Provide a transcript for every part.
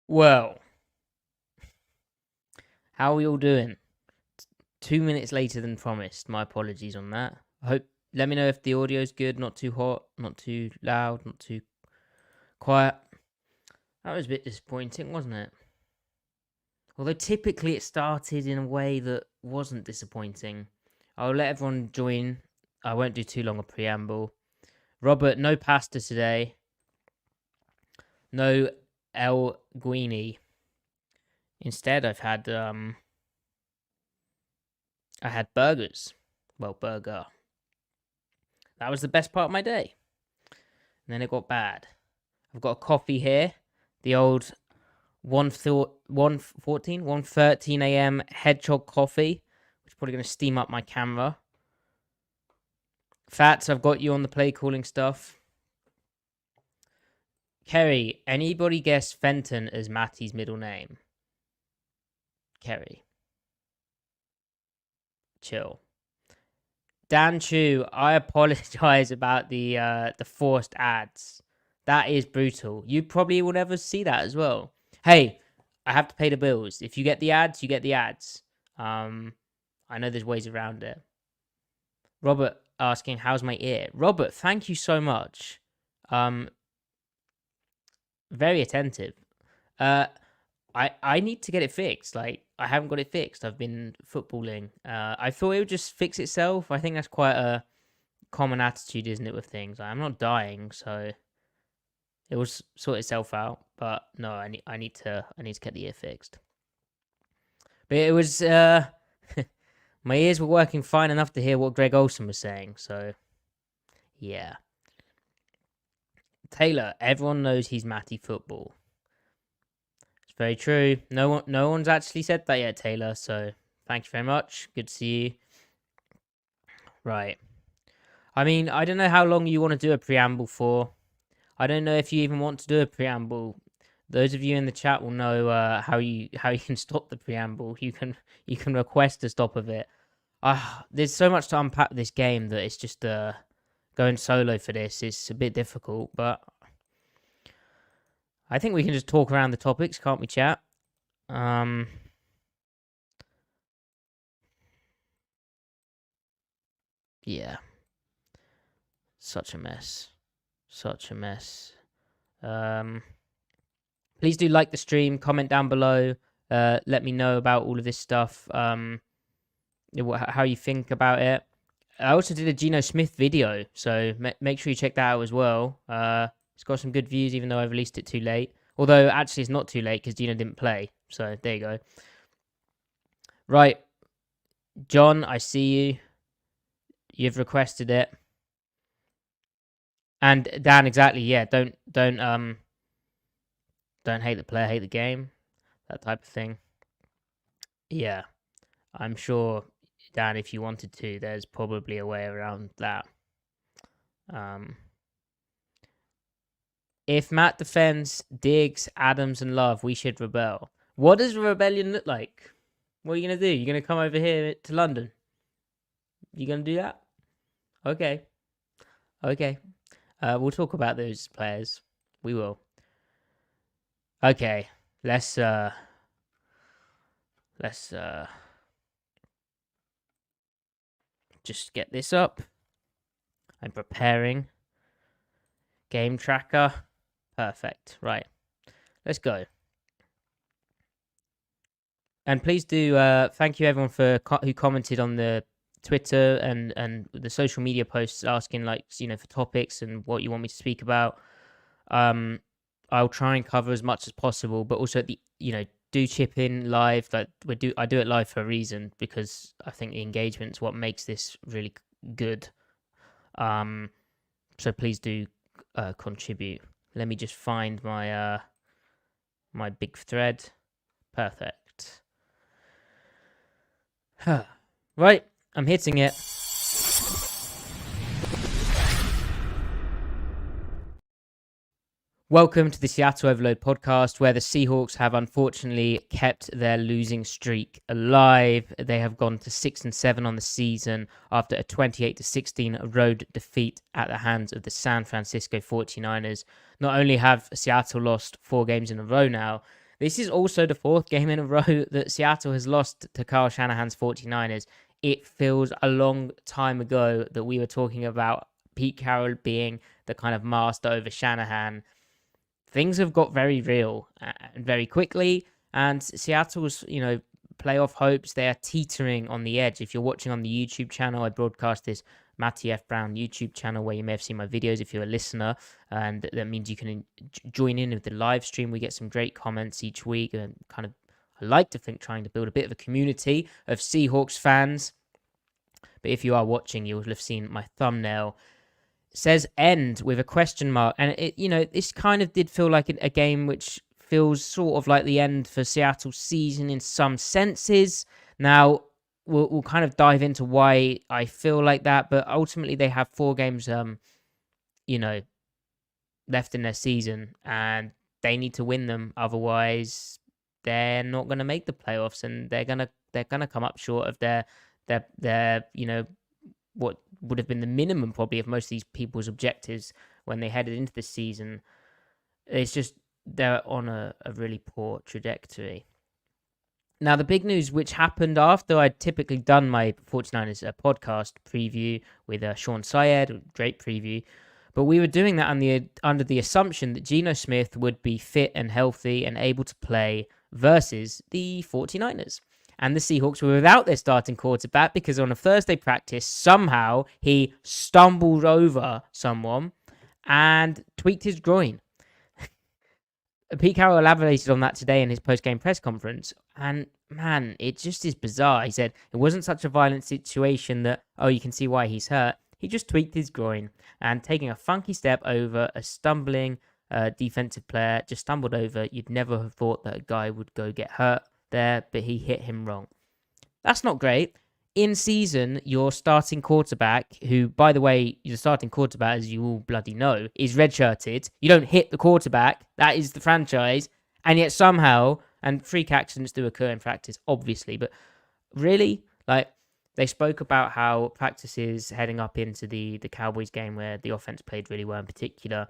Well, how are we all doing? 2 minutes later than promised. My apologies on that. Let me know if the audio's good, not too hot, not too loud, not too quiet. That was a bit disappointing, wasn't it? Although typically it started in a way that wasn't disappointing. I'll let everyone join. I won't do too long a preamble. Robert, no pasta today. No El Guini. Instead, I had burgers. Well, burger. That was the best part of my day. And then it got bad. I've got a coffee here. The old 1:13 a.m. Hedgehog coffee, which is probably going to steam up my camera. Fats, I've got you on the play calling stuff. Kerry, anybody guess Fenton as Matty's middle name? Kerry. Chill. Dan Chu, I apologize about the forced ads. That is brutal. You probably will never see that as well. Hey, I have to pay the bills. If you get the ads, you get the ads. I know there's ways around it. Robert asking, how's my ear? Robert, thank you so much. Very attentive. I need to get it fixed. Like, I haven't got it fixed. I've been footballing. I thought it would just fix itself. I think that's quite a common attitude, isn't it, with things? Like, I'm not dying, so it will sort itself out. But no, I need to get the ear fixed. But it was my ears were working fine enough to hear what Greg Olsen was saying. So yeah, Taylor. Everyone knows he's Matty football. Very true. No one's actually said that yet, Taylor. So thank you very much. Good to see you. Right. I mean, I don't know how long you want to do a preamble for. I don't know if you even want to do a preamble. Those of you in the chat will know how you can stop the preamble. You can request a stop of it. There's so much to unpack this game that it's just going solo for this is a bit difficult, but I think we can just talk around the topics, can't we, chat? Yeah. Such a mess. Please do like the stream, comment down below, let me know about all of this stuff, how you think about it. I also did a Geno Smith video, so make sure you check that out as well. It's got some good views, even though I released it too late. Although, actually, it's not too late, because Geno didn't play. So, there you go. Right. John, I see you. You've requested it. And Dan, exactly, yeah. Don't hate the player, hate the game. That type of thing. Yeah. I'm sure, Dan, if you wanted to, there's probably a way around that. If Matt defends Diggs, Adams, and Love, we should rebel. What does a rebellion look like? What are you going to do? You're going to come over here to London? You going to do that? Okay. We'll talk about those players. We will. Okay. Let's just get this up. I'm preparing. Game tracker. Perfect. Right. Let's go. And please do thank you everyone who commented on the Twitter and the social media posts asking, like, for topics and what you want me to speak about. I'll try and cover as much as possible, but also do chip in live. Like I do it live for a reason, because I think the engagement's what makes this really good. So please do contribute. Let me just find my my big thread. Perfect. Right, I'm hitting it. Welcome to the Seattle Overload podcast, where the Seahawks have unfortunately kept their losing streak alive. They have gone to 6-7 on the season after a 28-16 road defeat at the hands of the San Francisco 49ers. Not only have Seattle lost 4 games in a row now, This is also the 4th game in a row that Seattle has lost to Kyle Shanahan's 49ers. It feels a long time ago that we were talking about Pete Carroll being the kind of master over Shanahan. Things have got very real and very quickly, and Seattle's, playoff hopes, they are teetering on the edge. If you're watching on the YouTube channel, I broadcast this Matty F. Brown YouTube channel where you may have seen my videos if you're a listener, and that means you can join in with the live stream. We get some great comments each week, and I like to think trying to build a bit of a community of Seahawks fans. But if you are watching, you'll have seen my thumbnail says end with a question mark, and this kind of did feel like a game which feels sort of like the end for Seattle's season in some senses. Now we'll kind of dive into why I feel like that, but ultimately they have 4 games left in their season, and they need to win them, otherwise they're not going to make the playoffs, and they're gonna come up short of their what would have been the minimum probably of most of these people's objectives when they headed into the season. It's just they're on a really poor trajectory. Now, the big news, which happened after I'd typically done my 49ers podcast preview with Sean Syed, great preview, but we were doing that under the assumption that Geno Smith would be fit and healthy and able to play versus the 49ers. And the Seahawks were without their starting quarterback because on a Thursday practice, somehow he stumbled over someone and tweaked his groin. Pete Carroll elaborated on that today in his post-game press conference. And man, it just is bizarre. He said it wasn't such a violent situation that, you can see why he's hurt. He just tweaked his groin and taking a funky step over a stumbling defensive player, just stumbled over. You'd never have thought that a guy would go get hurt there, but he hit him wrong. That's not great. In season, your starting quarterback, who, by the way, your starting quarterback, as you all bloody know, is redshirted. You don't hit the quarterback. That is the franchise. And yet somehow, and freak accidents do occur in practice, obviously, but really, they spoke about how practices heading up into the Cowboys game where the offense played really well in particular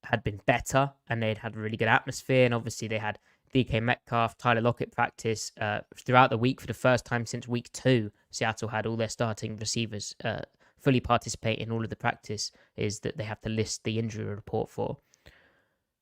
had been better, and they'd had a really good atmosphere, and obviously they had DK Metcalf, Tyler Lockett practice throughout the week for the first time since week 2. Seattle had all their starting receivers fully participate in all of the practice is that they have to list the injury report for.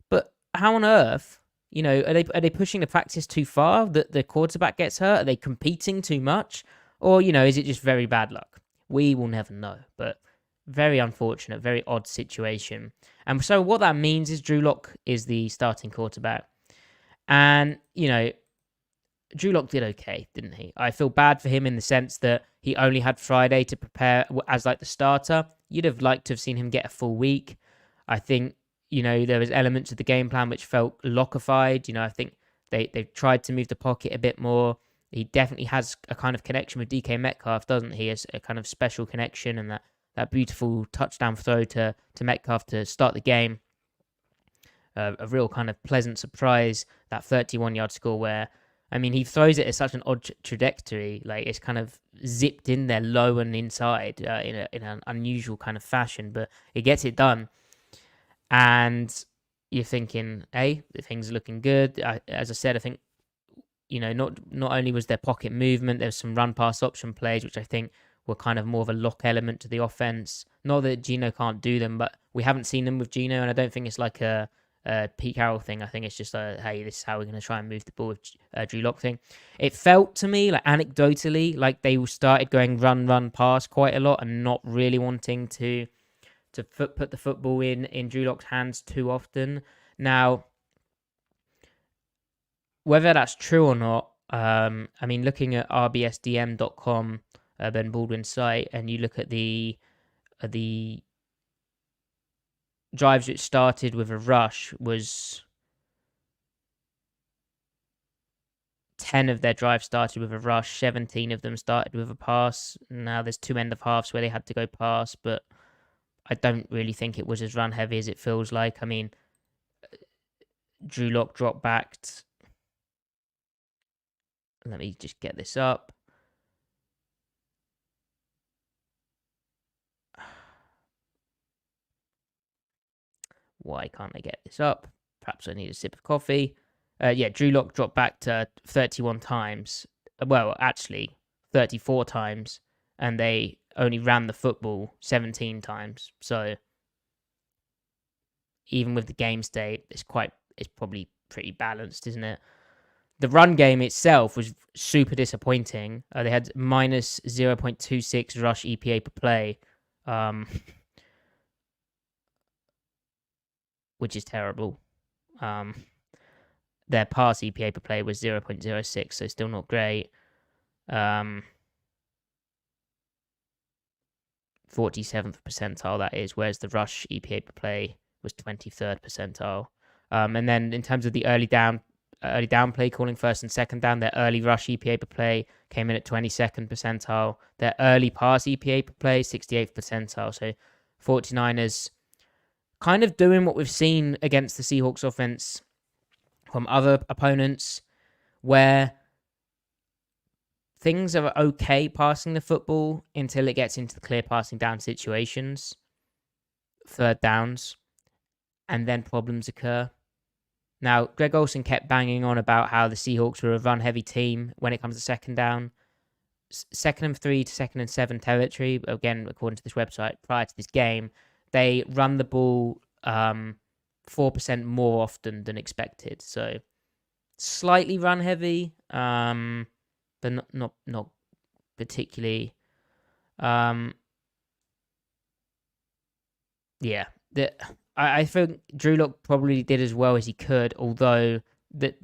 But how on earth, are they pushing the practice too far that the quarterback gets hurt? Are they competing too much? Or, is it just very bad luck? We will never know, but very unfortunate, very odd situation. And so what that means is Drew Lock is the starting quarterback. And, Drew Lock did okay, didn't he? I feel bad for him in the sense that he only had Friday to prepare as the starter. You'd have liked to have seen him get a full week. I think, there was elements of the game plan which felt lockified. I think they tried to move the pocket a bit more. He definitely has a kind of connection with DK Metcalf, doesn't he? As a kind of special connection, and that beautiful touchdown throw to Metcalf to start the game. A real kind of pleasant surprise, that 31-yard score where, he throws it at such an odd trajectory. It's kind of zipped in there low and inside in an unusual kind of fashion, but it gets it done. And you're thinking, hey, things are looking good. As I said, I think, not only was there pocket movement, there was some run-pass option plays, which I think were kind of more of a lock element to the offense. Not that Geno can't do them, but we haven't seen them with Geno, and I don't think it's like a Pete Carroll thing. I think it's just hey, this is how we're going to try and move the ball with Drew Lock thing. It felt to me, anecdotally, like they started going run, pass quite a lot and not really wanting to put the football in Drew Lock's hands too often. Now, whether that's true or not, looking at rbsdm.com, Ben Baldwin's site, and you look at the drives which started with a rush, was 10 of their drives started with a rush, 17 of them started with a pass. Now there's 2 end of halves where they had to go pass, but I don't really think it was as run heavy as it feels like. Drew Lock dropped back. Let me just get this up. Why can't I get this up? Perhaps I need a sip of coffee. Drew Lock dropped back to 31 times. Well, actually, 34 times, and they only ran the football 17 times. So even with the game state, it's probably pretty balanced, isn't it? The run game itself was super disappointing. They had minus 0.26 rush EPA per play, which is terrible. Their pass EPA per play was 0.06, so still not great. 47th percentile, that is, whereas the rush EPA per play was 23rd percentile. And then in terms of the early down play calling, first and second down, their early rush EPA per play came in at 22nd percentile. Their early pass EPA per play, 68th percentile. So 49ers kind of doing what we've seen against the Seahawks offense from other opponents, where things are okay passing the football until it gets into the clear passing down situations, third downs, and then problems occur. Now, Greg Olsen kept banging on about how the Seahawks were a run-heavy team when it comes to second down. Second and 3 to second and 7 territory, again, according to this website, prior to this game, they run the ball 4% more often than expected. So, slightly run-heavy, but not particularly. I think Drew Lock probably did as well as he could, although the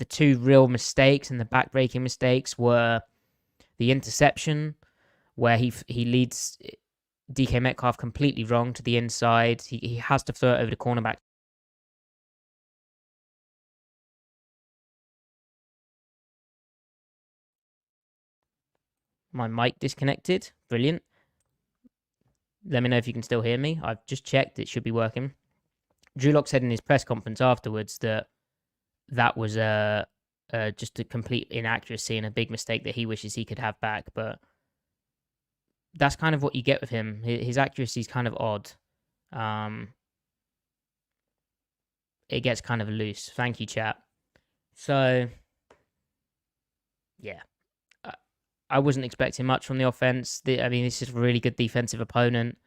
two real mistakes and the backbreaking mistakes were the interception, where he leads DK Metcalf completely wrong to the inside. He has to throw it over the cornerback. My mic disconnected. Brilliant. Let me know if you can still hear me. I've just checked. It should be working. Drew Lock said in his press conference afterwards that was just a complete inaccuracy and a big mistake that he wishes he could have back. But that's kind of what you get with him. His accuracy is kind of odd. It gets kind of loose. Thank you, chat. So, yeah. I wasn't expecting much from the offense. This is a really good defensive opponent.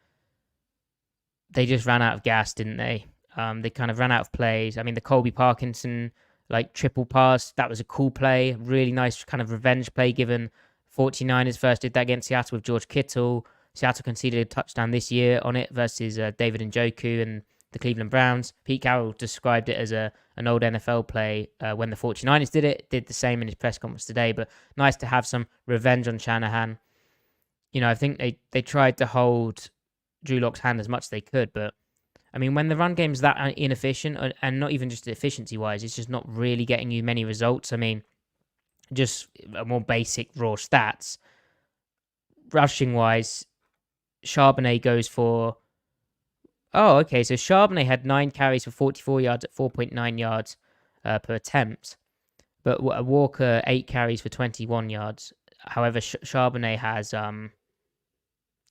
They just ran out of gas, didn't they? They kind of ran out of plays. I mean, the Colby Parkinson, triple pass, that was a cool play. Really nice kind of revenge play, given 49ers first did that against Seattle with George Kittle. Seattle conceded a touchdown this year on it versus David Njoku and the Cleveland Browns. Pete Carroll described it as an old NFL play when the 49ers did the same in his press conference today, but nice to have some revenge on Shanahan. I think they tried to hold Drew Lock's hand as much as they could, but I mean, when the run game's that inefficient, and not even just efficiency-wise, it's just not really getting you many results. I mean, just a more basic raw stats. Rushing-wise, Charbonnet goes for... Oh, okay, so Charbonnet had 9 carries for 44 yards at 4.9 yards per attempt. But Walker, 8 carries for 21 yards. However, Charbonnet has a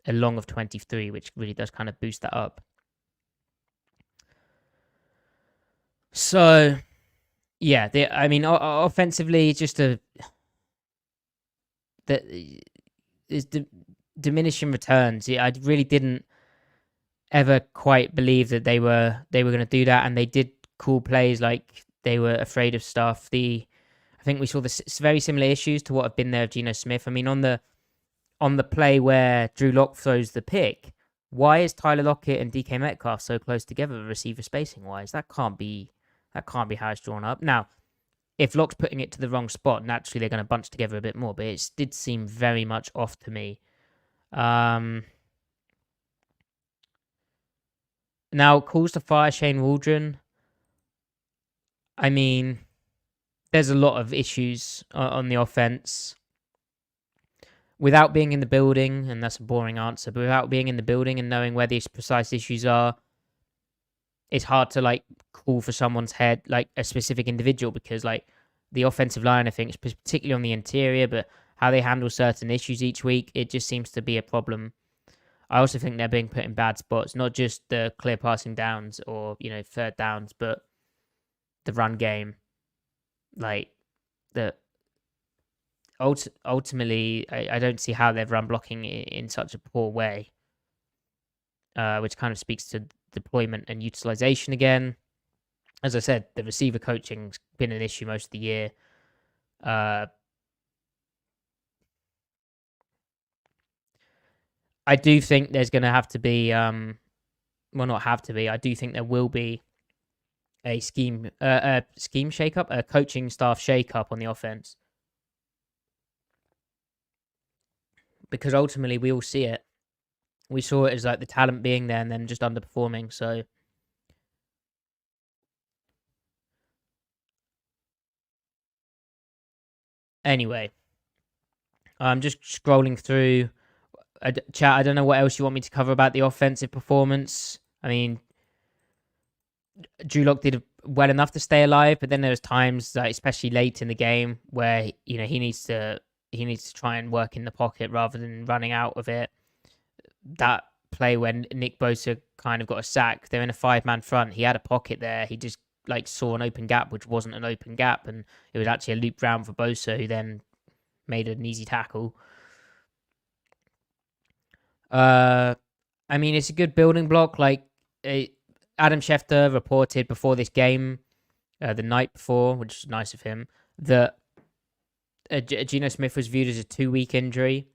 long of 23, which really does kind of boost that up. So, yeah, offensively, just diminishing returns. Yeah, I really didn't ever quite believe that they were going to do that, and they did cool plays like they were afraid of stuff. I think we saw very similar issues to what have been there with Geno Smith. I mean, on the play where Drew Lock throws the pick, why is Tyler Lockett and DK Metcalf so close together, receiver spacing wise? That can't be how it's drawn up. Now, if Lock's putting it to the wrong spot, naturally they're going to bunch together a bit more, but it did seem very much off to me. Now, calls to fire Shane Waldron. I mean, there's a lot of issues on the offense. Without being in the building, and that's a boring answer, but without being in the building and knowing where these precise issues are, it's hard to call for someone's head, a specific individual, because the offensive line, I think, particularly on the interior, but how they handle certain issues each week, it just seems to be a problem. I also think they're being put in bad spots, not just the clear passing downs or, third downs, but the run game. like the ultimately, I don't see how they've run blocking in such a poor way, which kind of speaks to deployment and utilization again. As I said, the receiver coaching's been an issue most of the year. I do think there's going to have to be, well, not have to be. I do think there will be a scheme shakeup, a coaching staff shakeup on the offense, because ultimately we all see it. We saw it as like the talent being there and then just underperforming. So anyway, I'm just scrolling through. Chat, I don't know what else you want me to cover about the offensive performance. I mean, Drew Lock did well enough to stay alive, but then there's times, like, especially late in the game, where he needs to try and work in the pocket rather than running out of it. That play when Nick Bosa kind of got a sack, they're in a 5-man front. He had a pocket there. He just saw an open gap, which wasn't an open gap, and it was actually a loop round for Bosa, who then made an easy tackle. I mean, it's a good building block. Like, Adam Schefter reported before this game, the night before, which is nice of him, that Geno Smith was viewed as a 2-week injury.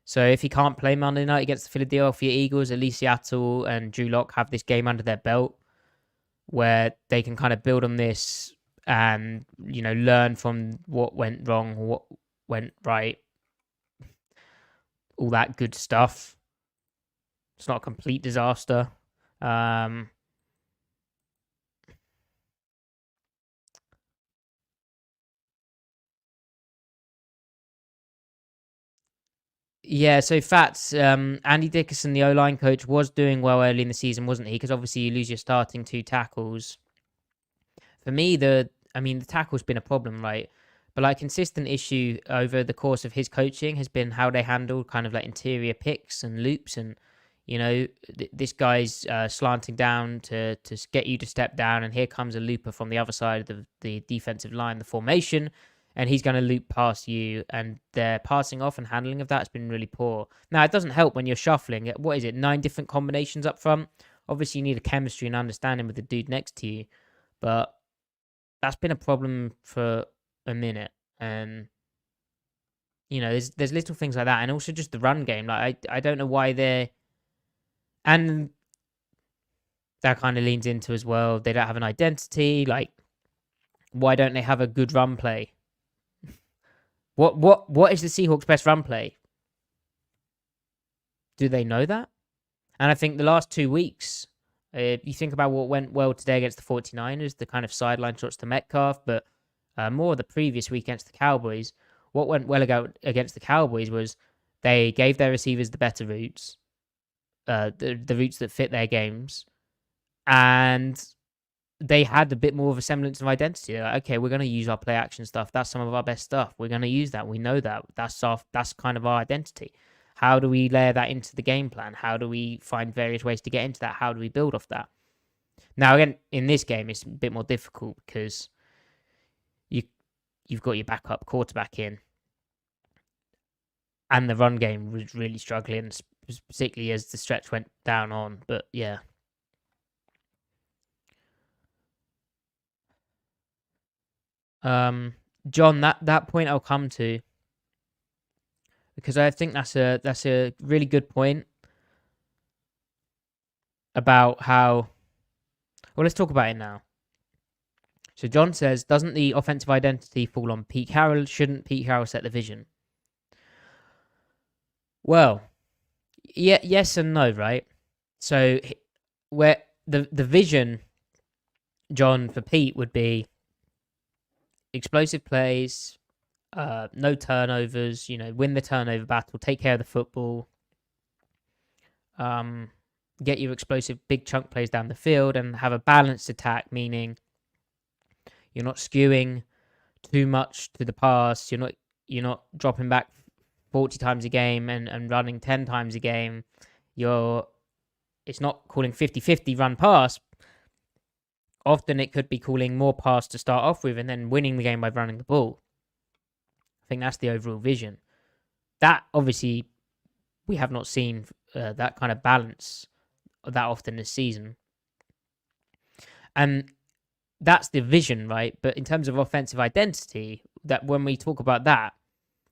So if he can't play Monday night against the Philadelphia Eagles, at least Seattle and Drew Lock have this game under their belt where they can kind of build on this and, learn from what went wrong, what went right, all that good stuff. It's not a complete disaster. Yeah, so Fats, Andy Dickerson, the O-line coach, was doing well early in the season, wasn't he? Because obviously you lose your starting 2 tackles. For me, the tackle's been a problem, right? But like consistent issue over the course of his coaching has been how they handle kind of like interior picks and loops, and this guy's slanting down to get you to step down, and here comes a looper from the other side of the defensive line, the formation, and he's going to loop past you, and their passing off and handling of that has been really poor. Now, it doesn't help when you're shuffling. What is it, 9 different combinations up front? Obviously, you need a chemistry and understanding with the dude next to you, but that's been a problem for a minute, and there's little things like that, and also just the run game. Like I don't know why they're, and that kind of leans into as well. They don't have an identity. Like, why don't they have a good run play? What is the Seahawks' best run play? Do they know that? And I think the last 2 weeks, you think about what went well today against the 49ers, the kind of sideline shots to Metcalf, but more the previous week against the Cowboys. What went well against the Cowboys was they gave their receivers the better routes, the routes that fit their games, and they had a bit more of a semblance of identity. They're like, okay, we're going to use our play action stuff. That's some of our best stuff. We're going to use that. We know that. That's kind of our identity. How do we layer that into the game plan? How do we find various ways to get into that? How do we build off that? Now, again, in this game, it's a bit more difficult because you've got your backup quarterback in, and the run game was really struggling, particularly as the stretch went down on. But yeah. John, that point I'll come to, because I think that's a really good point about how. Well, let's talk about it now. So John says, doesn't the offensive identity fall on Pete Carroll? Shouldn't Pete Carroll set the vision? Well, yeah, yes and no, right? So where the vision, John, for Pete would be explosive plays, no turnovers, win the turnover battle, take care of the football, get your explosive big chunk plays down the field, and have a balanced attack, meaning you're not skewing too much to the pass, you're not dropping back 40 times a game and running 10 times a game. It's not calling 50-50 run pass. Often it could be calling more pass to start off with and then winning the game by running the ball. I think that's the overall vision. That, obviously, we have not seen that kind of balance that often this season. And that's the vision, right? But in terms of offensive identity, that when we talk about that,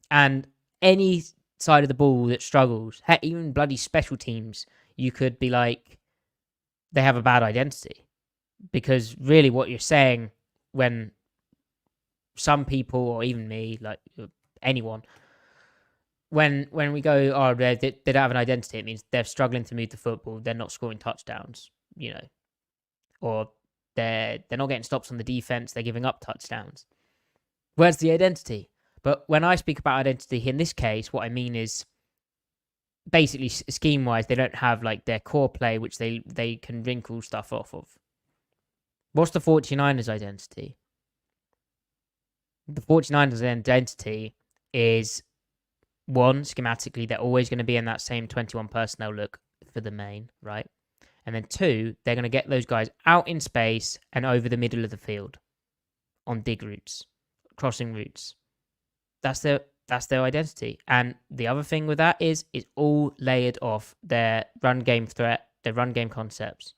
and any side of the ball that struggles, heck, even bloody special teams, you could be like, they have a bad identity. Because really what you're saying when some people, or even me, like anyone, when we go, oh, they don't have an identity, it means they're struggling to move the football, they're not scoring touchdowns, or they're not getting stops on the defense, they're giving up touchdowns. Where's the identity? But when I speak about identity in this case, what I mean is basically scheme-wise, they don't have like their core play, which they can wrinkle stuff off of. What's the 49ers identity? The 49ers identity is, one, schematically, they're always going to be in that same 21 personnel look for the main, right? And then two, they're going to get those guys out in space and over the middle of the field on dig routes, crossing routes. That's their identity. And the other thing with that is it's all layered off their run game threat, their run game concepts.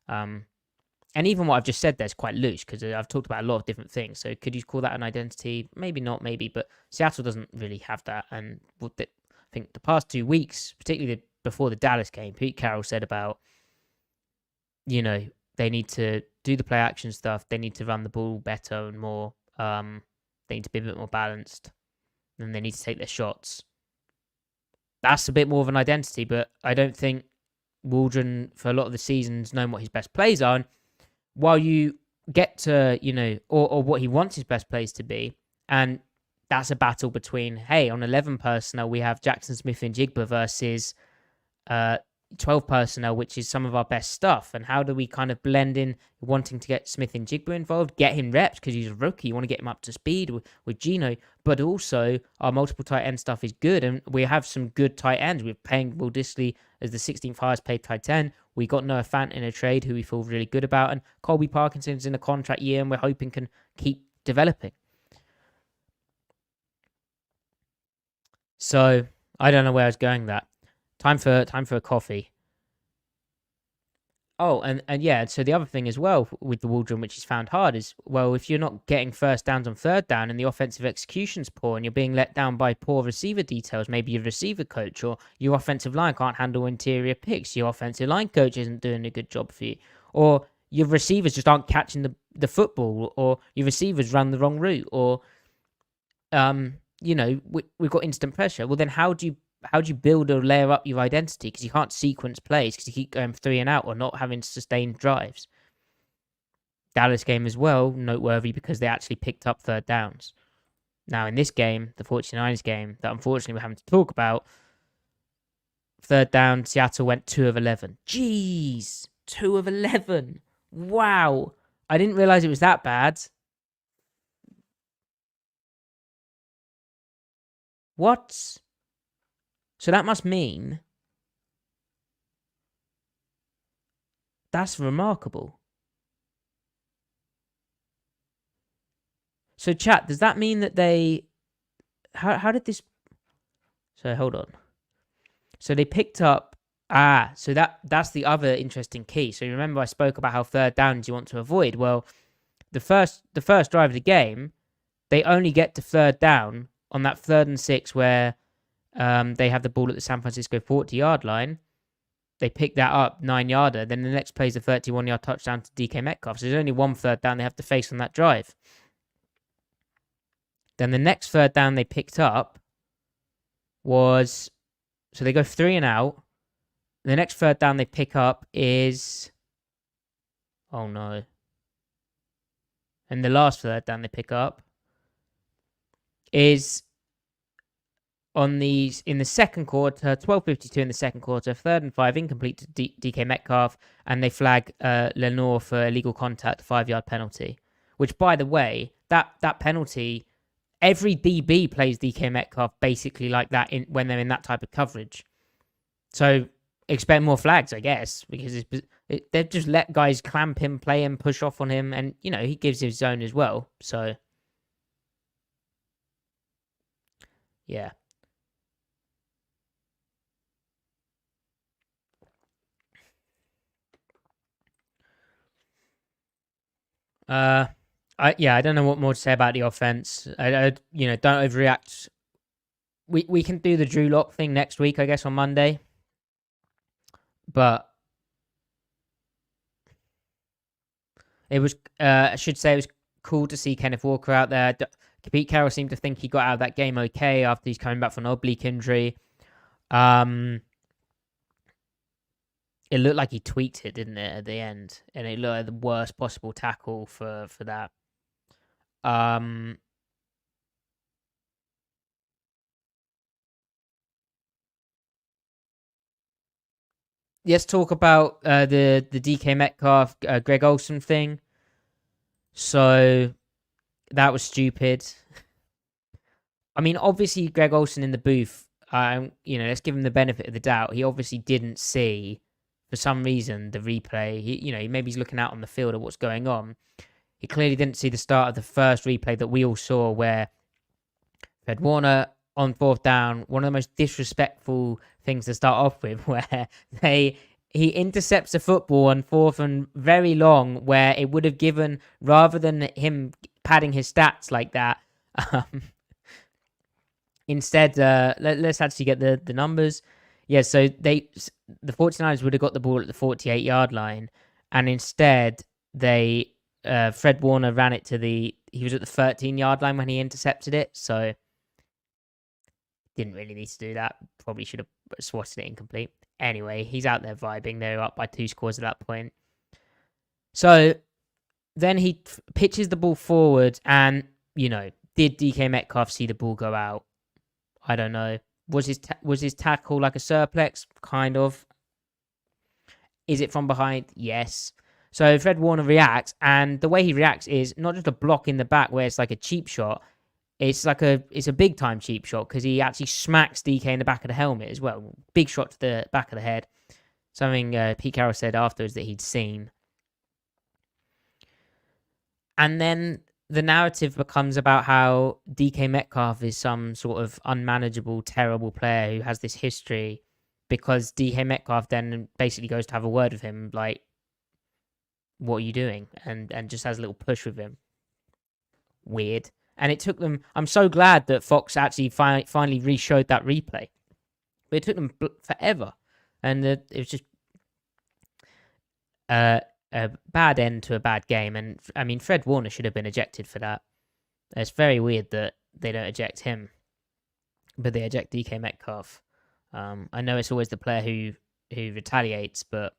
And even what I've just said there is quite loose because I've talked about a lot of different things. So could you call that an identity? Maybe not, maybe. But Seattle doesn't really have that. And I think the past 2 weeks, particularly before the Dallas game, Pete Carroll said about, they need to do the play action stuff. They need to run the ball better and more. They need to be a bit more balanced. And they need to take their shots. That's a bit more of an identity. But I don't think Waldron, for a lot of the seasons, known what his best plays are. And while you get to, or what he wants his best plays to be, and that's a battle between, hey, on 11 personnel, we have Jackson Smith and Jigba versus 12 personnel, which is some of our best stuff. And how do we kind of blend in wanting to get Smith and Jigba involved, get him reps because he's a rookie. You want to get him up to speed with Geno, but also our multiple tight end stuff is good. And we have some good tight ends. We're paying Will Dissly as the 16th highest paid tight end. We got Noah Fant in a trade who we feel really good about. And Colby Parkinson's in a contract year and we're hoping can keep developing. So I don't know where I was going with that. Time for a coffee. Oh, and yeah, so the other thing as well with the Waldron, which is found hard, is, well, if you're not getting first downs on third down and the offensive execution's poor and you're being let down by poor receiver details, maybe your receiver coach or your offensive line can't handle interior picks, your offensive line coach isn't doing a good job for you, or your receivers just aren't catching the football, or your receivers run the wrong route, or, we've got instant pressure. Well, then how do you build or layer up your identity? Because you can't sequence plays because you keep going 3 and out or not having sustained drives. Dallas game as well, noteworthy because they actually picked up third downs. Now, in this game, the 49ers game, that unfortunately we're having to talk about, third down, Seattle went 2 of 11. Jeez, 2 of 11. Wow. I didn't realize it was that bad. What? So that must mean that's remarkable. So chat, does that mean that they... How did this... So hold on. So they picked up... so that's the other interesting key. So remember I spoke about how third downs you want to avoid. Well, the first drive of the game, they only get to third down on that 3rd and 6 where... they have the ball at the San Francisco 40-yard line. They pick that up 9-yarder. Then the next play is a 31-yard touchdown to DK Metcalf. So there's only one third down they have to face on that drive. Then the next third down they picked up was... So they go 3 and out. The next third down they pick up is... Oh, no. And the last third down they pick up is... in the second quarter, 12:52 in the second quarter, 3rd and 5, incomplete to DK Metcalf, and they flag Lenore for illegal contact, 5-yard penalty. Which, by the way, that penalty, every DB plays DK Metcalf basically like that when they're in that type of coverage. So expect more flags, I guess, because They've just let guys clamp him, play him, push off on him, and he gives his zone as well. So yeah. I don't know what more to say about the offense. I don't overreact. We can do the Drew Lock thing next week, I guess, on Monday. But it was, I should say, it was cool to see Kenneth Walker out there. Pete Carroll seemed to think he got out of that game okay after he's coming back from an oblique injury. It looked like he tweaked it, didn't it, at the end? And it looked like the worst possible tackle for that. Let's talk about the DK Metcalf, Greg Olsen thing. So that was stupid. I mean, obviously, Greg Olsen in the booth, let's give him the benefit of the doubt. He obviously didn't see, for some reason, the replay. Maybe he's looking out on the field at what's going on. He clearly didn't see the start of the first replay that we all saw, where Fred Warner on 4th down, one of the most disrespectful things to start off with, where he intercepts a football on 4th and very long, where it would have given, rather than him padding his stats like that, instead, let's actually get the numbers. Yeah, so the 49ers would have got the ball at the 48-yard line, and instead Fred Warner ran it he was at the 13-yard line when he intercepted it, so didn't really need to do that. Probably should have swatted it incomplete. Anyway, he's out there vibing. They're up by 2 scores at that point. So then he pitches the ball forward, and, did DK Metcalf see the ball go out? I don't know. Was his tackle like a surplex? Kind of. Is it from behind? Yes. So Fred Warner reacts, and the way he reacts is not just a block in the back where it's like a cheap shot. It's a big time cheap shot, because he actually smacks DK in the back of the helmet as well. Big shot to the back of the head. Something Pete Carroll said afterwards that he'd seen. And then the narrative becomes about how DK Metcalf is some sort of unmanageable, terrible player who has this history, because DK Metcalf then basically goes to have a word with him, like, what are you doing? And just has a little push with him. Weird. And it took them... I'm so glad that Fox actually finally re-showed that replay. But it took them forever. And it was just a bad end to a bad game. And, I mean, Fred Warner should have been ejected for that. It's very weird that they don't eject him. But they eject DK Metcalf. I know it's always the player who retaliates, but...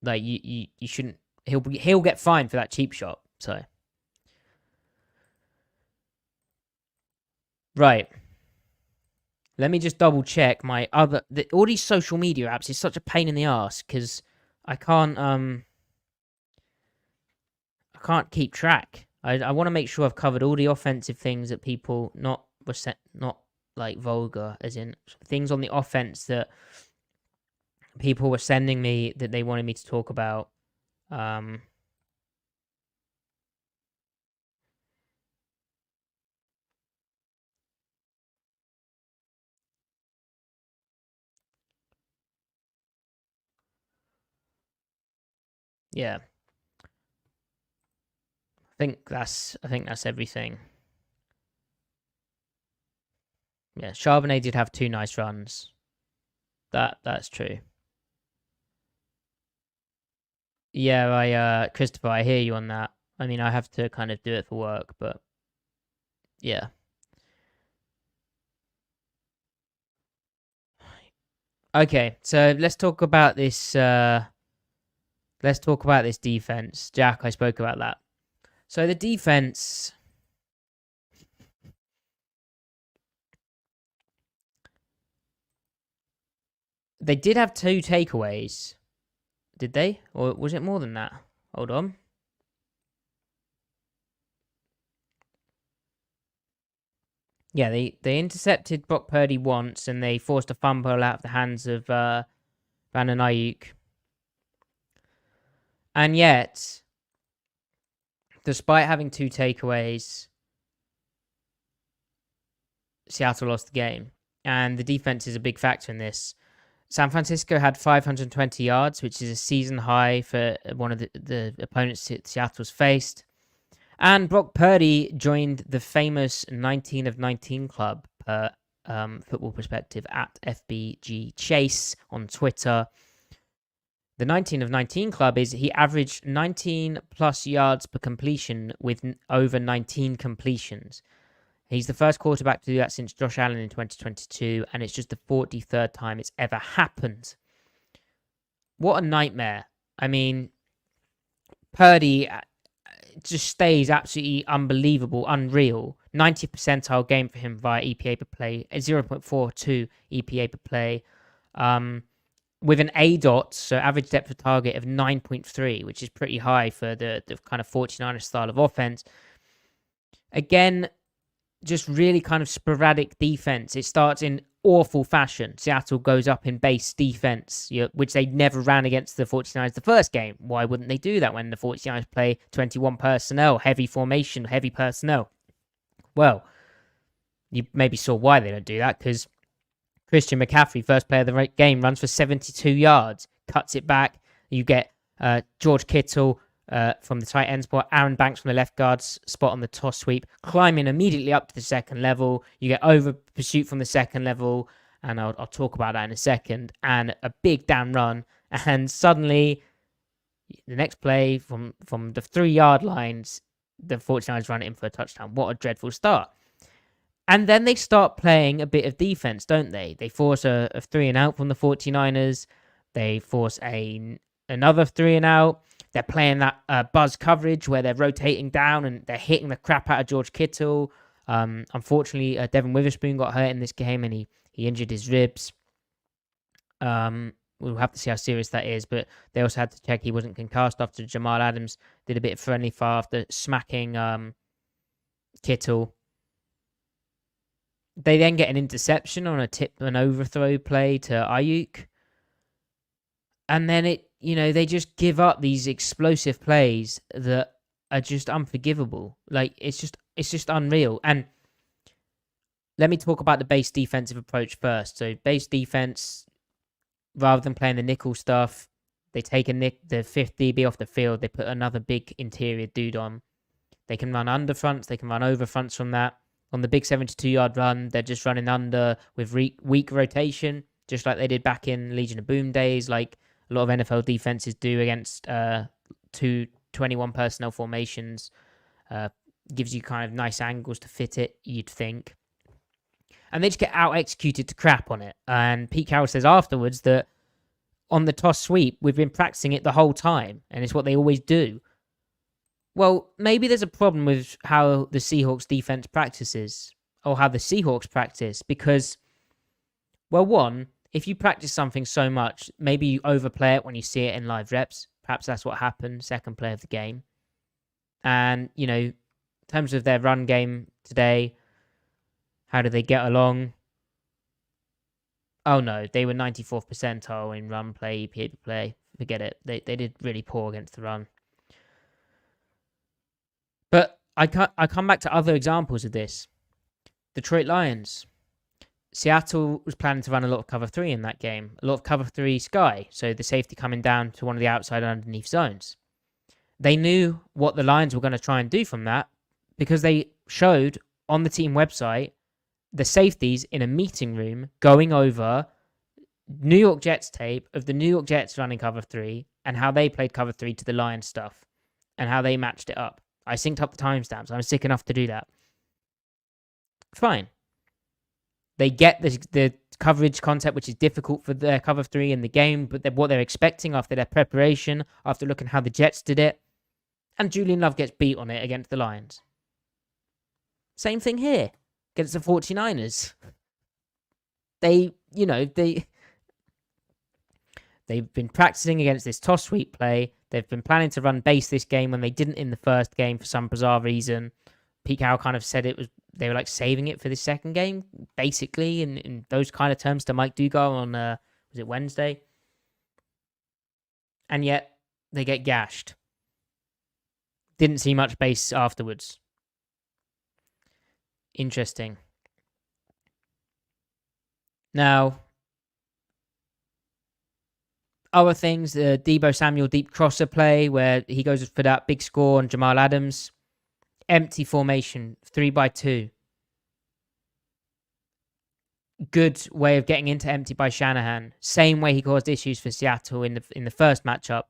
like, you shouldn't... He'll get fined for that cheap shot, so... Right. Let me just double check my other... all these social media apps is such a pain in the ass, because I can't keep track. I want to make sure I've covered all the offensive things that people not like vulgar, as in things on the offense that people were sending me that they wanted me to talk about. Yeah. I think that's everything. Yeah, Charbonnet did have 2 nice runs. That's true. Yeah, Christopher, I hear you on that. I mean, I have to kind of do it for work, but yeah. Okay, so let's talk about this. Let's talk about this defense. Jack, I spoke about that. So the defense. They did have 2 takeaways. Did they? Or was it more than that? Hold on. Yeah, they intercepted Brock Purdy once, and they forced a fumble out of the hands of Brandon Ayuk. And yet, despite having 2 takeaways, Seattle lost the game. And the defense is a big factor in this. San Francisco had 520 yards, which is a season high for one of the opponents Seattle's faced. And Brock Purdy joined the famous 19 of 19 club per Football Perspective at FBG Chase on Twitter. The 19 of 19 club is he averaged 19 plus yards per completion with over 19 completions. He's the first quarterback to do that since Josh Allen in 2022, and it's just the 43rd time it's ever happened. What a nightmare. I mean, Purdy just stays absolutely unbelievable, unreal. 90th percentile game for him via EPA per play, 0.42 EPA per play, with an ADOT, so average depth of target of 9.3, which is pretty high for the kind of 49ers style of offense. Again, just really kind of sporadic defense. It starts in awful fashion. Seattle goes up in base defense, which they never ran against the 49ers the first game. Why wouldn't they do that when the 49ers play 21 personnel, heavy formation, heavy personnel? Well, you maybe saw why they don't do that, because Christian McCaffrey, first player of the game, runs for 72 yards, cuts it back. You get George Kittle from the tight end spot, Aaron Banks from the left guard spot on the toss sweep, climbing immediately up to the second level. You get over pursuit from the second level, and I'll talk about that in a second, and a big damn run. And suddenly, the next play from the 3-yard lines, the 49ers run it in for a touchdown. What a dreadful start. And then they start playing a bit of defense, don't they? They force a 3-and-out from the 49ers. They force another 3-and-out. They're playing that buzz coverage where they're rotating down and they're hitting the crap out of George Kittle. Unfortunately, Devin Witherspoon got hurt in this game and he injured his ribs. We'll have to see how serious that is, but they also had to check he wasn't concussed after Jamal Adams did a bit of friendly fire after smacking Kittle. They then get an interception on an overthrow play to Ayuk. And then they just give up these explosive plays that are just unforgivable. Like, it's just unreal. And let me talk about the base defensive approach first. So base defense, rather than playing the nickel stuff, they take the fifth DB off the field. They put another big interior dude on. They can run under fronts. They can run over fronts from that. On the big 72-yard run, they're just running under with weak rotation, just like they did back in Legion of Boom days, like a lot of NFL defenses do against 21 personnel formations. Gives you kind of nice angles to fit it, you'd think. And they just get out-executed to crap on it. And Pete Carroll says afterwards that on the toss sweep, we've been practicing it the whole time, and it's what they always do. Well, maybe there's a problem with how the Seahawks defense practices, or how the Seahawks practice, because, well, one, if you practice something so much, maybe you overplay it when you see it in live reps. Perhaps that's what happened, second play of the game. And, in terms of their run game today, how did they get along? Oh, no, they were 94th percentile in run play, EPA per play. Forget it. They did really poor against the run. But I come back to other examples of this. Detroit Lions. Seattle was planning to run a lot of cover 3 in that game. A lot of cover 3 sky. So the safety coming down to one of the outside underneath zones. They knew what the Lions were going to try and do from that because they showed on the team website the safeties in a meeting room going over New York Jets tape of the New York Jets running cover 3 and how they played cover 3 to the Lions stuff and how they matched it up. I synced up the timestamps. I'm sick enough to do that. Fine. They get the coverage concept, which is difficult for their cover 3 in the game, but what they're expecting after their preparation, after looking how the Jets did it, and Julian Love gets beat on it against the Lions. Same thing here against the 49ers. They've been practicing against this toss sweep play. They've been planning to run base this game when they didn't in the first game for some bizarre reason. Pete Carroll kind of said they were like saving it for the second game, basically, in those kind of terms to Mike Dugar on, was it Wednesday? And yet, they get gashed. Didn't see much base afterwards. Interesting. Now, other things, the Deebo Samuel deep crosser play where he goes for that big score on Jamal Adams. Empty formation, 3-2. Good way of getting into empty by Shanahan. Same way he caused issues for Seattle in the first matchup.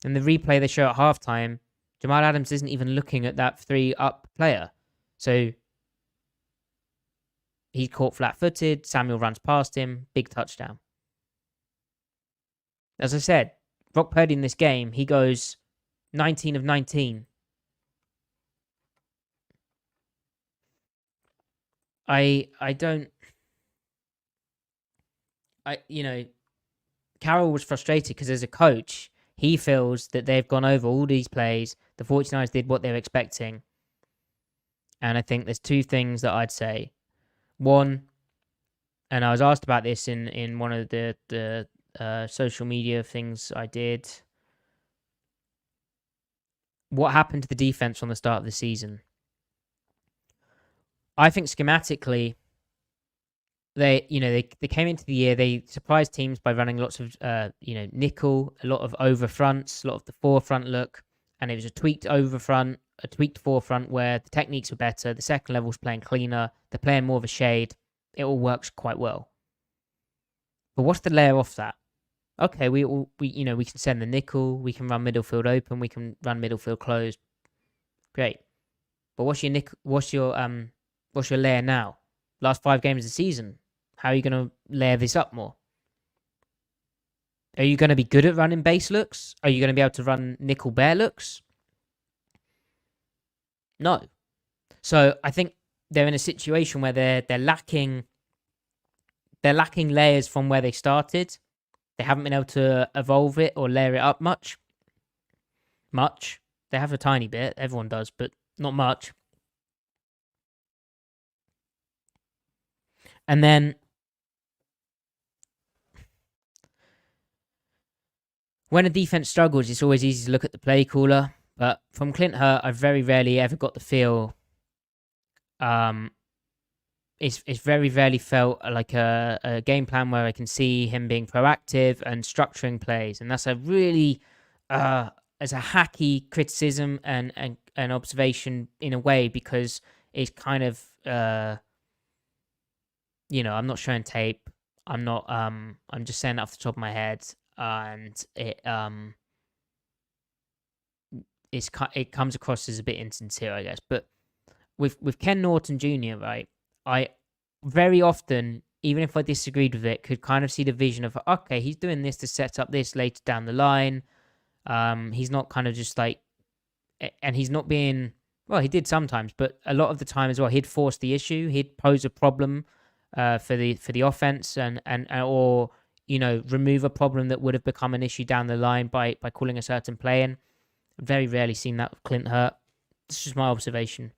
In the replay they show at halftime, Jamal Adams isn't even looking at that 3-up player. So he's caught flat-footed. Samuel runs past him. Big touchdown. As I said, Brock Purdy in this game, he goes 19 of 19. Carroll was frustrated because as a coach, he feels that they've gone over all these plays. The 49ers did what they were expecting. And I think there's two things that I'd say. One, and I was asked about this in one of the social media things I did. What happened to the defense from the start of the season? I think schematically, they came into the year, they surprised teams by running lots of nickel, a lot of over fronts, a lot of the forefront look, and it was a tweaked over front, a tweaked forefront where the techniques were better, the second level's playing cleaner, they're playing more of a shade. It all works quite well. But what's the layer off that? Okay, we can send the nickel, we can run middle field open, we can run middle field closed. Great. But what's your layer now? Last 5 games of the season. How are you going to layer this up more? Are you going to be good at running base looks? Are you going to be able to run nickel bear looks? No. So I think they're in a situation where they're lacking layers from where they started. They haven't been able to evolve it or layer it up much. They have a tiny bit. Everyone does, but not much. And then when a defense struggles, it's always easy to look at the play caller. But from Clint Hurt, I very rarely ever got the feel. It's very rarely felt like a game plan where I can see him being proactive and structuring plays, and that's a really as a hacky criticism and an observation in a way, because it's kind of I'm not showing tape. I'm not. I'm just saying it off the top of my head, and it comes across as a bit insincere, I guess. But with Ken Norton Jr., right? I very often, even if I disagreed with it, could kind of see the vision of, okay, he's doing this to set up this later down the line. He's not kind of just like, and he's not being, well, he did sometimes, but a lot of the time as well, he'd force the issue. He'd pose a problem for the offense and or remove a problem that would have become an issue down the line by calling a certain play in. Very rarely seen that with Clint Hurt. This is just my observation.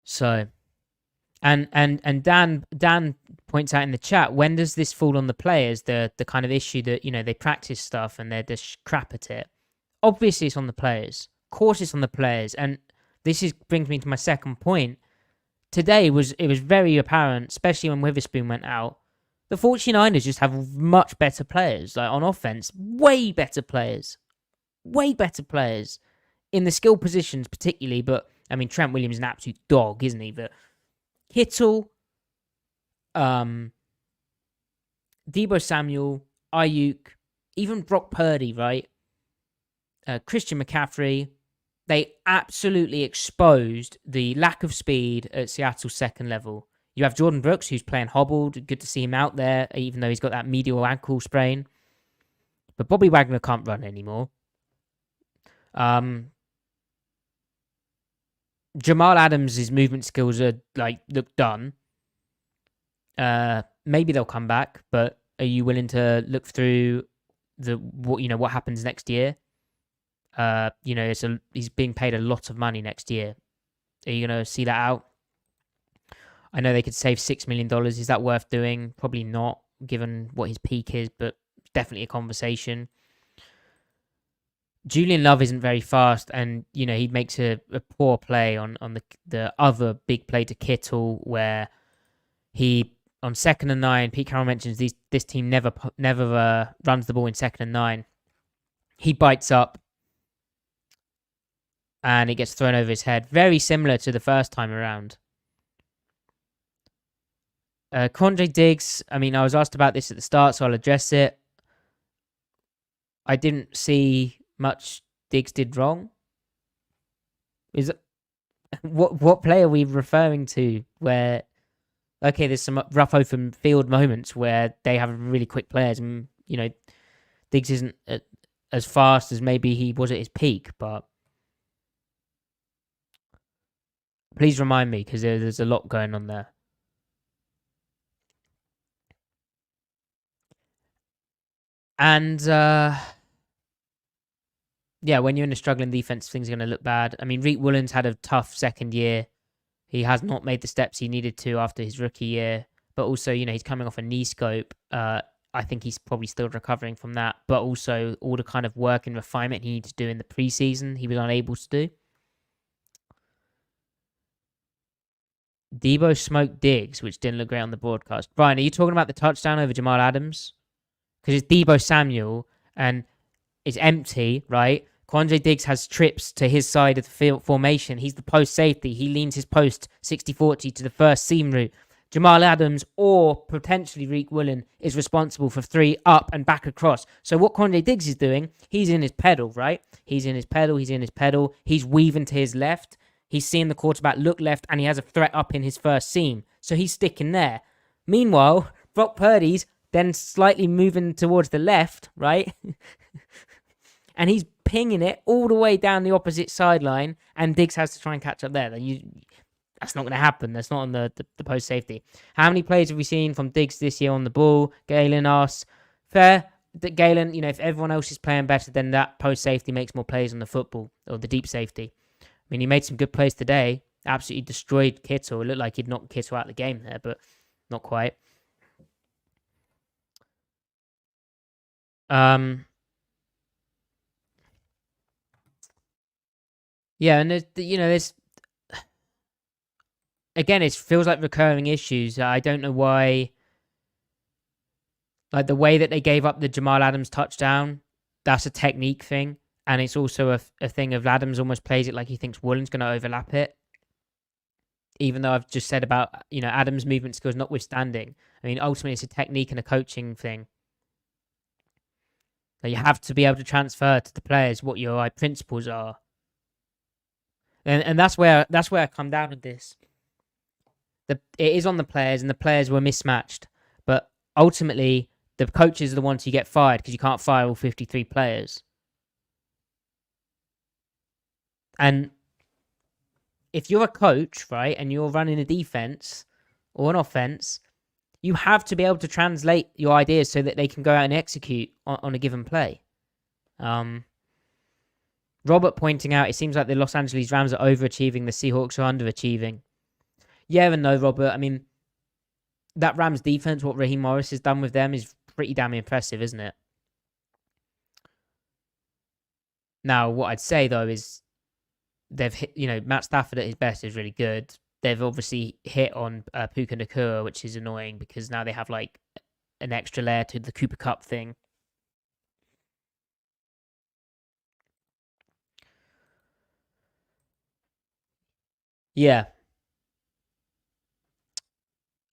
So, and Dan points out in the chat, when does this fall on the players? The kind of issue that they practice stuff and they're just crap at it. Obviously, it's on the players. Of course, it's on the players. And this brings me to my second point. Today it was very apparent, especially when Witherspoon went out. The 49ers just have much better players, like on offense, way better players in the skill positions, particularly. But I mean, Trent Williams is an absolute dog, isn't he? But Kittle, Deebo Samuel, Ayuk, even Brock Purdy, right? Christian McCaffrey, they absolutely exposed the lack of speed at Seattle's second level. You have Jordan Brooks, who's playing hobbled. Good to see him out there, even though he's got that medial ankle sprain. But Bobby Wagner can't run anymore. Jamal Adams' movement skills look done. Maybe they'll come back, but are you willing to look through what happens next year? He's being paid a lot of money next year. Are you going to see that out? I know they could save $6 million. Is that worth doing? Probably not, given what his peak is, but definitely a conversation. Julian Love isn't very fast, and he makes a poor play on the other big play to Kittle, where he on 2nd and 9. Pete Carroll mentions this team never runs the ball in 2nd and 9. He bites up, and it gets thrown over his head. Very similar to the first time around. Quandre Diggs. I mean, I was asked about this at the start, so I'll address it. I didn't see much Diggs did wrong. Is it, what play are we referring to where, okay, there's some rough open field moments where they have really quick players, and Diggs isn't as fast as maybe he was at his peak, but please remind me, because there's a lot going on there. And yeah, when you're in a struggling defense, things are going to look bad. I mean, Reek Williams had a tough second year. He has not made the steps he needed to after his rookie year. But also, he's coming off a knee scope. I think he's probably still recovering from that. But also, all the kind of work and refinement he needed to do in the preseason, he was unable to do. Debo smoked Diggs, which didn't look great on the broadcast. Brian, are you talking about the touchdown over Jamal Adams? Because it's Debo Samuel, and it's empty, right? Quandre Diggs has trips to his side of the field formation. He's the post safety. He leans his post 60-40 to the first seam route. Jamal Adams or potentially Reek Willen is responsible for 3 up and back across. So what Quandre Diggs is doing, he's in his pedal, right? He's in his pedal. He's weaving to his left. He's seeing the quarterback look left, and he has a threat up in his first seam. So he's sticking there. Meanwhile, Brock Purdy's then slightly moving towards the left, right? And he's pinging it all the way down the opposite sideline, and Diggs has to try and catch up there. That's not going to happen. That's not on the post safety. How many plays have we seen from Diggs this year on the ball? Galen asks. Fair. That Galen, if everyone else is playing better, then that post safety makes more plays on the football, or the deep safety. I mean, he made some good plays today. Absolutely destroyed Kittle. It looked like he'd knocked Kittle out of the game there, but not quite. Yeah, and there's again, it feels like recurring issues. I don't know why. Like the way that they gave up the Jamal Adams touchdown, that's a technique thing, and it's also a thing of Adams almost plays it like he thinks Woolen's going to overlap it. Even though I've just said about Adams' movement skills notwithstanding, I mean ultimately it's a technique and a coaching thing. So you have to be able to transfer to the players what your principles are. And that's where I come down with this. It is on the players, and the players were mismatched. But ultimately, the coaches are the ones who get fired because you can't fire all 53 players. And if you're a coach, right, and you're running a defense or an offense, you have to be able to translate your ideas so that they can go out and execute on a given play. Robert pointing out, it seems like the Los Angeles Rams are overachieving, the Seahawks are underachieving. Yeah and no, Robert. I mean, that Rams defense, what Raheem Morris has done with them is pretty damn impressive, isn't it? Now, what I'd say, though, is they've hit, Matt Stafford at his best is really good. They've obviously hit on Puka Nacua, which is annoying because now they have like an extra layer to the Cooper Cup thing. Yeah.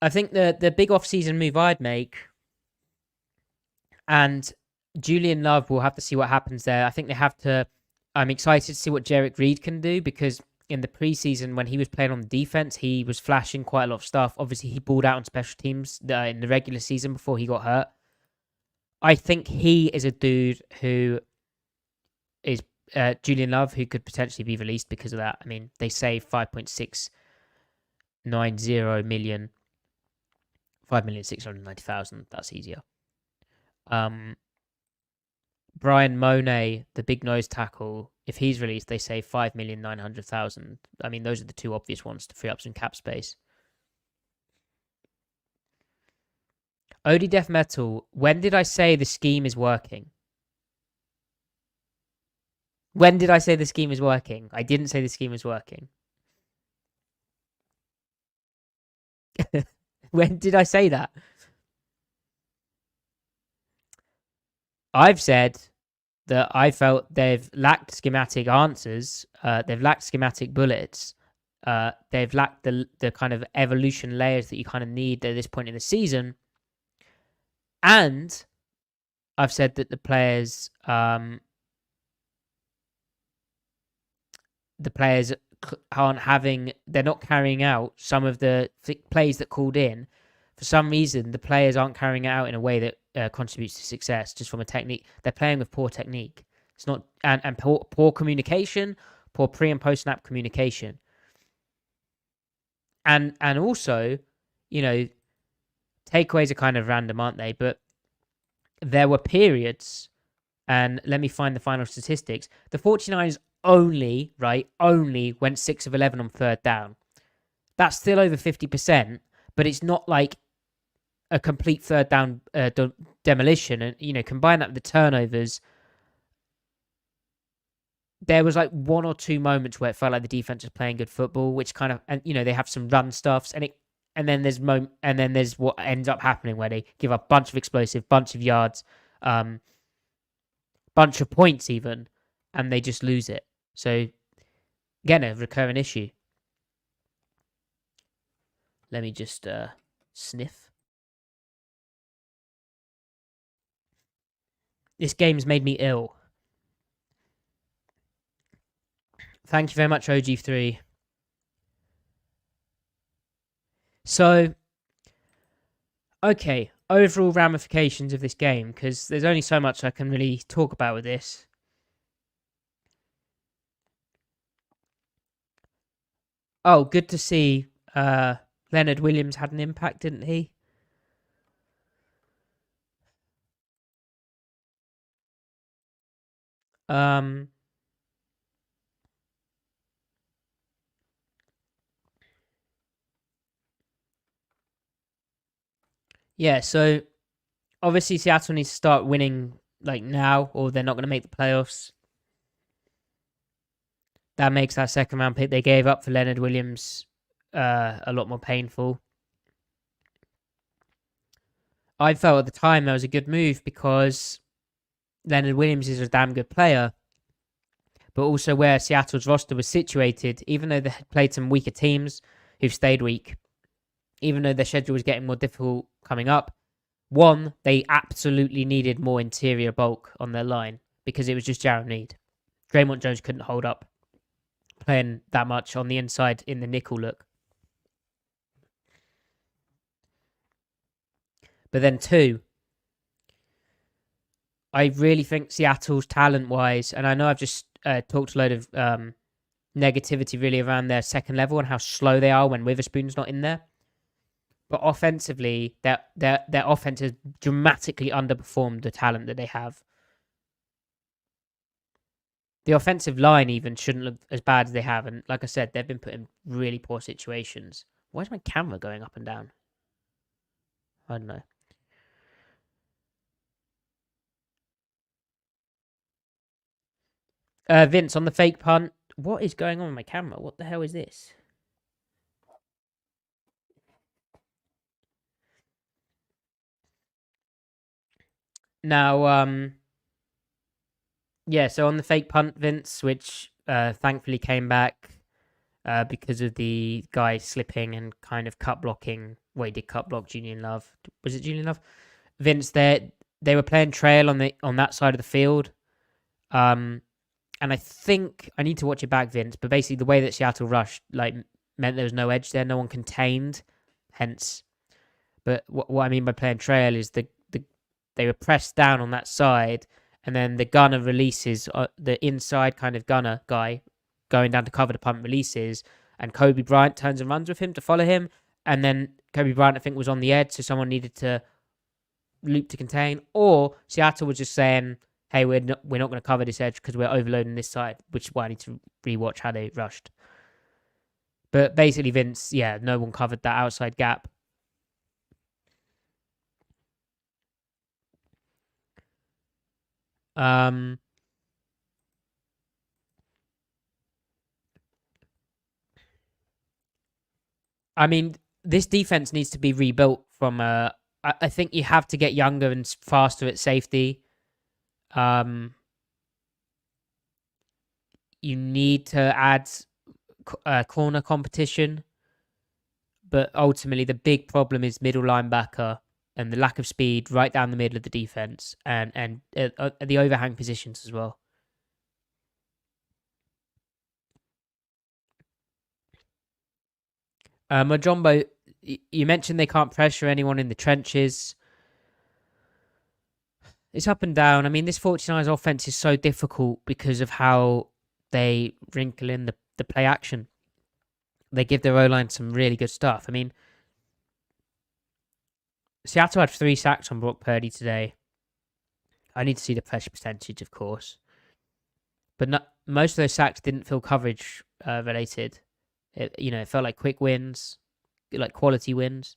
I think the big off-season move I'd make, and Julian Love will have to see what happens there. I think they have to. I'm excited to see what Jarek Reed can do because in the preseason when he was playing on the defense, he was flashing quite a lot of stuff. Obviously, he balled out on special teams in the regular season before he got hurt. I think he is a dude who is Julian Love who could potentially be released because of that. I mean, they say 5.690 million. 5,690,000. That's easier. Brian Monet, the big nose tackle, if he's released, they say 5,900,000. I mean, those are the two obvious ones to free up some cap space. OD Death Metal, when did I say the scheme is working? When did I say the scheme is working? I didn't say the scheme is working. When did I say that? I've said that I felt they've lacked schematic answers. They've lacked schematic bullets. They've lacked the kind of evolution layers that you kind of need at this point in the season. And I've said that the players aren't they're not carrying out some of the plays that called in. For some reason, the players aren't carrying it out in a way that contributes to success. Just from a technique, they're playing with poor technique. It's not and poor communication, poor pre and post snap communication, and also, takeaways are kind of random, aren't they? But there were periods, and let me find the final statistics. The 49ers only went 6 of 11 on third down. That's still over 50%, but it's not like a complete third down demolition. And, combine that with the turnovers, there was like one or two moments where it felt like the defense was playing good football, which kind of, and they have some run stuffs, and then there's what ends up happening where they give up a bunch of explosive, bunch of yards, bunch of points even, and they just lose it. So, again, a recurring issue. Let me just sniff. This game's made me ill. Thank you very much, OG3. So, okay, overall ramifications of this game, because there's only so much I can really talk about with this. Oh, good to see Leonard Williams had an impact, didn't he? Yeah, so obviously Seattle needs to start winning like now, or they're not going to make the playoffs. That makes that second round pick they gave up for Leonard Williams a lot more painful. I felt at the time that was a good move because Leonard Williams is a damn good player, but also where Seattle's roster was situated, even though they had played some weaker teams who've stayed weak, even though their schedule was getting more difficult coming up, one, they absolutely needed more interior bulk on their line because it was just Jared Reed. Draymond Jones couldn't hold up playing that much on the inside in the nickel look. But then two, I really think Seattle's talent-wise, and I know I've just talked a load of negativity really around their second level and how slow they are when Witherspoon's not in there. But offensively, their offense has dramatically underperformed the talent that they have. The offensive line even shouldn't look as bad as they have. And like I said, they've been put in really poor situations. Why is my camera going up and down? I don't know. Vince, on the fake punt, what is going on with my camera? What the hell is this? Now, yeah, so on the fake punt, Vince, which thankfully came back because of the guy slipping and kind of cut blocking. Well, he did cut block Julian Love. Was it Julian Love? Vince, they were playing trail on that side of the field. And I think I need to watch it back, Vince. But basically, the way that Seattle rushed meant there was no edge there, no one contained. Hence, but what I mean by playing trail is they were pressed down on that side, and then the gunner releases the inside kind of gunner guy going down to cover the punt releases, and Kobe Bryant turns and runs with him to follow him, and then Kobe Bryant I think was on the edge, so someone needed to loop to contain, or Seattle was just saying, hey, we're not going to cover this edge because we're overloading this side, which is why I need to rewatch how they rushed. But basically, Vince, yeah, no one covered that outside gap. Um, I mean, this defense needs to be rebuilt from. I think you have to get younger and faster at safety. Um, you need to add corner competition, but ultimately the big problem is middle linebacker and the lack of speed right down the middle of the defense, and the overhang positions as well. Majombo, you mentioned they can't pressure anyone in the trenches. It's up and down. I mean, this 49ers offense is so difficult because of how they wrinkle in the play action. They give their O-line some really good stuff. I mean, Seattle had 3 sacks on Brock Purdy today. I need to see the pressure percentage, of course. But most of those sacks didn't feel coverage related. It felt like quick wins, like quality wins.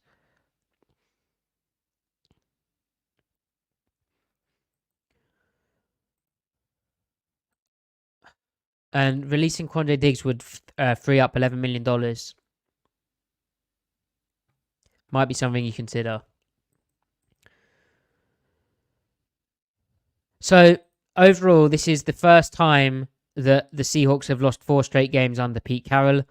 And releasing Quandre Diggs would free up $11 million. Might be something you consider. So, overall, this is the first time that the Seahawks have lost 4 straight games under Pete Carroll.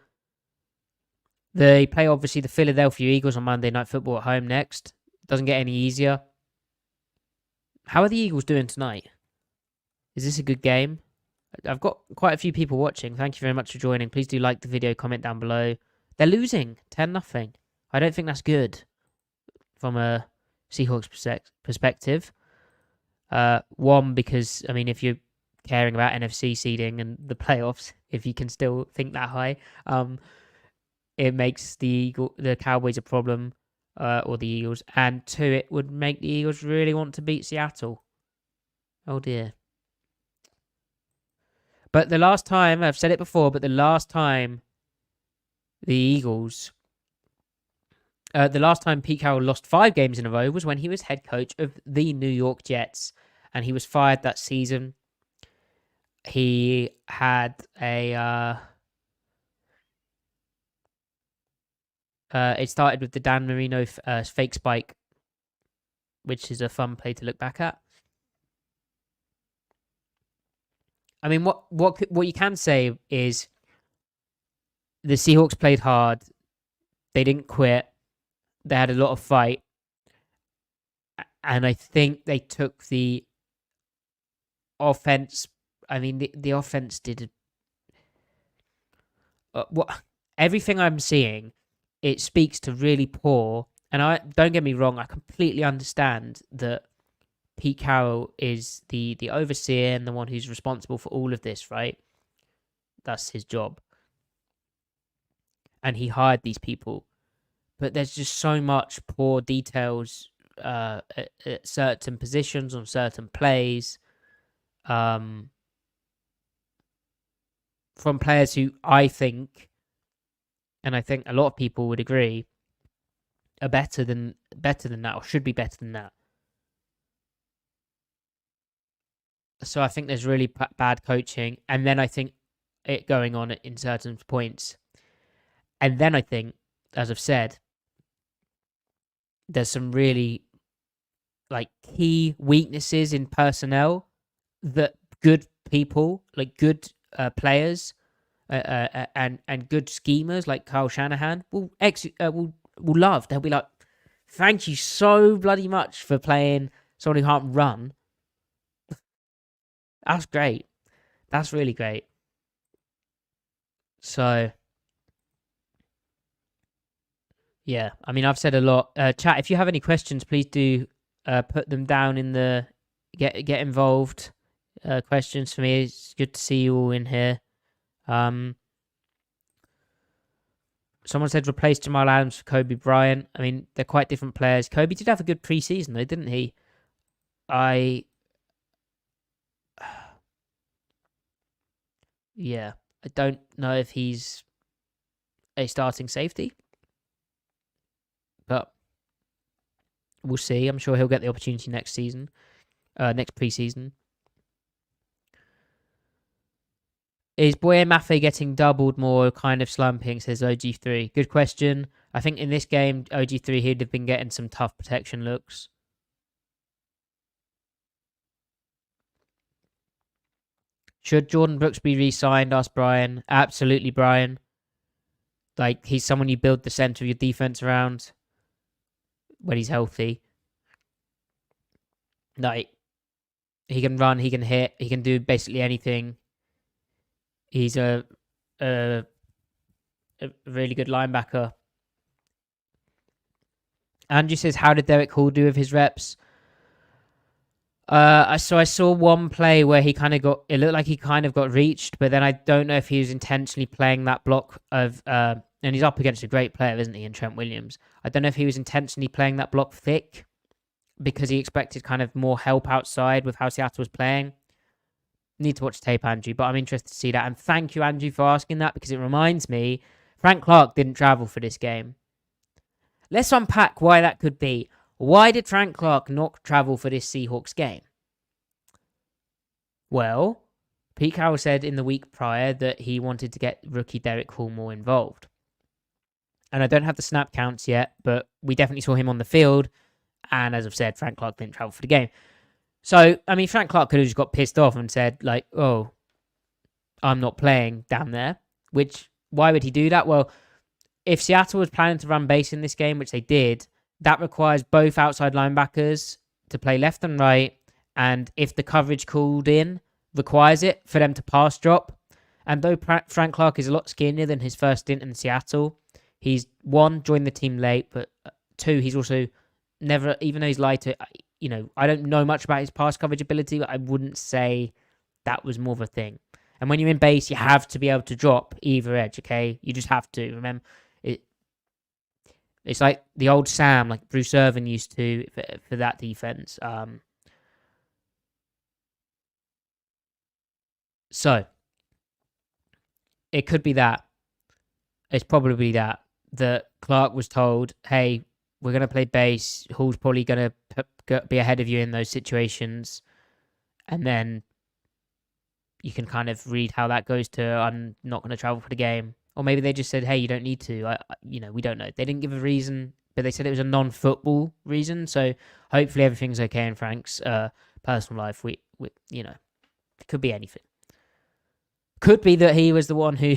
They play, obviously, the Philadelphia Eagles on Monday Night Football at home next. Doesn't get any easier. How are the Eagles doing tonight? Is this a good game? I've got quite a few people watching. Thank you very much for joining. Please do like the video, comment down below. They're losing 10-0. I don't think that's good from a Seahawks perspective. One, because, I mean, if you're caring about NFC seeding and the playoffs, if you can still think that high, it makes the Cowboys a problem, or the Eagles. And 2, it would make the Eagles really want to beat Seattle. Oh dear. But the last time, I've said it before, but the last time the Eagles, the last time Pete Carroll lost 5 games in a row was when he was head coach of the New York Jets, and he was fired that season. He had it started with the Dan Marino fake spike, which is a fun play to look back at. I mean, what you can say is the Seahawks played hard. They didn't quit. They had a lot of fight. And I think they took the offense. I mean, the offense did everything I'm seeing. It speaks to really poor. And don't get me wrong, I completely understand that Pete Carroll is the overseer and the one who's responsible for all of this, right? That's his job. And he hired these people. But there's just so much poor details at certain positions on certain plays. From players who I think, and I think a lot of people would agree, are better than that, or should be better than that. So I think there's really bad coaching, and then I think it going on in certain points. And then I think, as I've said, there's some really key weaknesses in personnel that good people, like good players, and good schemers like Kyle Shanahan will love. They'll be like, "Thank you so bloody much for playing someone who can't run." That's great. That's really great. So, yeah, I mean, I've said a lot. Chat, if you have any questions, please do put them down in the get involved questions for me. It's good to see you all in here. Someone said replace Jamal Adams for Kobe Bryant. I mean, they're quite different players. Kobe did have a good preseason, though, didn't he? Yeah, I don't know if he's a starting safety, but we'll see. I'm sure he'll get the opportunity next season, next preseason. Is Boye Mafe getting doubled more, kind of slumping, says OG3. Good question. I think in this game, OG3, he'd have been getting some tough protection looks. Should Jordan Brooks be re-signed? Asked Brian. Absolutely, Brian. Like, he's someone you build the center of your defense around when he's healthy. Like, he can run, he can hit, he can do basically anything. He's a really good linebacker. Andrew says, how did Derek Hall do with his reps? I saw one play where he kind of got, it looked like he kind of got reached, but then I don't know if he was intentionally playing that block of, and he's up against a great player, isn't he, in Trent Williams. I don't know if he was intentionally playing that block thick because he expected kind of more help outside with how Seattle was playing. Need to watch tape, Andrew, but I'm interested to see that. And thank you, Andrew, for asking that because it reminds me, Frank Clark didn't travel for this game. Let's unpack why that could be. Why did Frank Clark not travel for this Seahawks game? Well, Pete Carroll said in the week prior that he wanted to get rookie Derek Hall more involved. And I don't have the snap counts yet, but we definitely saw him on the field. And as I've said, Frank Clark didn't travel for the game. So, I mean, Frank Clark could have just got pissed off and said, like, oh, I'm not playing down there. Which, why would he do that? Well, if Seattle was planning to run base in this game, which they did, that requires both outside linebackers to play left and right. And if the coverage called in requires it for them to pass drop. And though Frank Clark is a lot skinnier than his first stint in Seattle, he's, one, joined the team late, but two, he's also never, even though he's lighter, I don't know much about his pass coverage ability, but I wouldn't say that was more of a thing. And when you're in base, you have to be able to drop either edge, okay? You just have to. Remember, it's like the old Sam, like Bruce Irvin used to for that defense. So, it could be that. It's probably that Clark was told, hey, we're going to play base. Hall's probably going to be ahead of you in those situations. And then you can kind of read how that goes to, I'm not going to travel for the game. Or maybe they just said, hey, you don't need to. We don't know. They didn't give a reason, but they said it was a non-football reason. So hopefully everything's okay in Frank's personal life. We it could be anything. Could be that he was the one who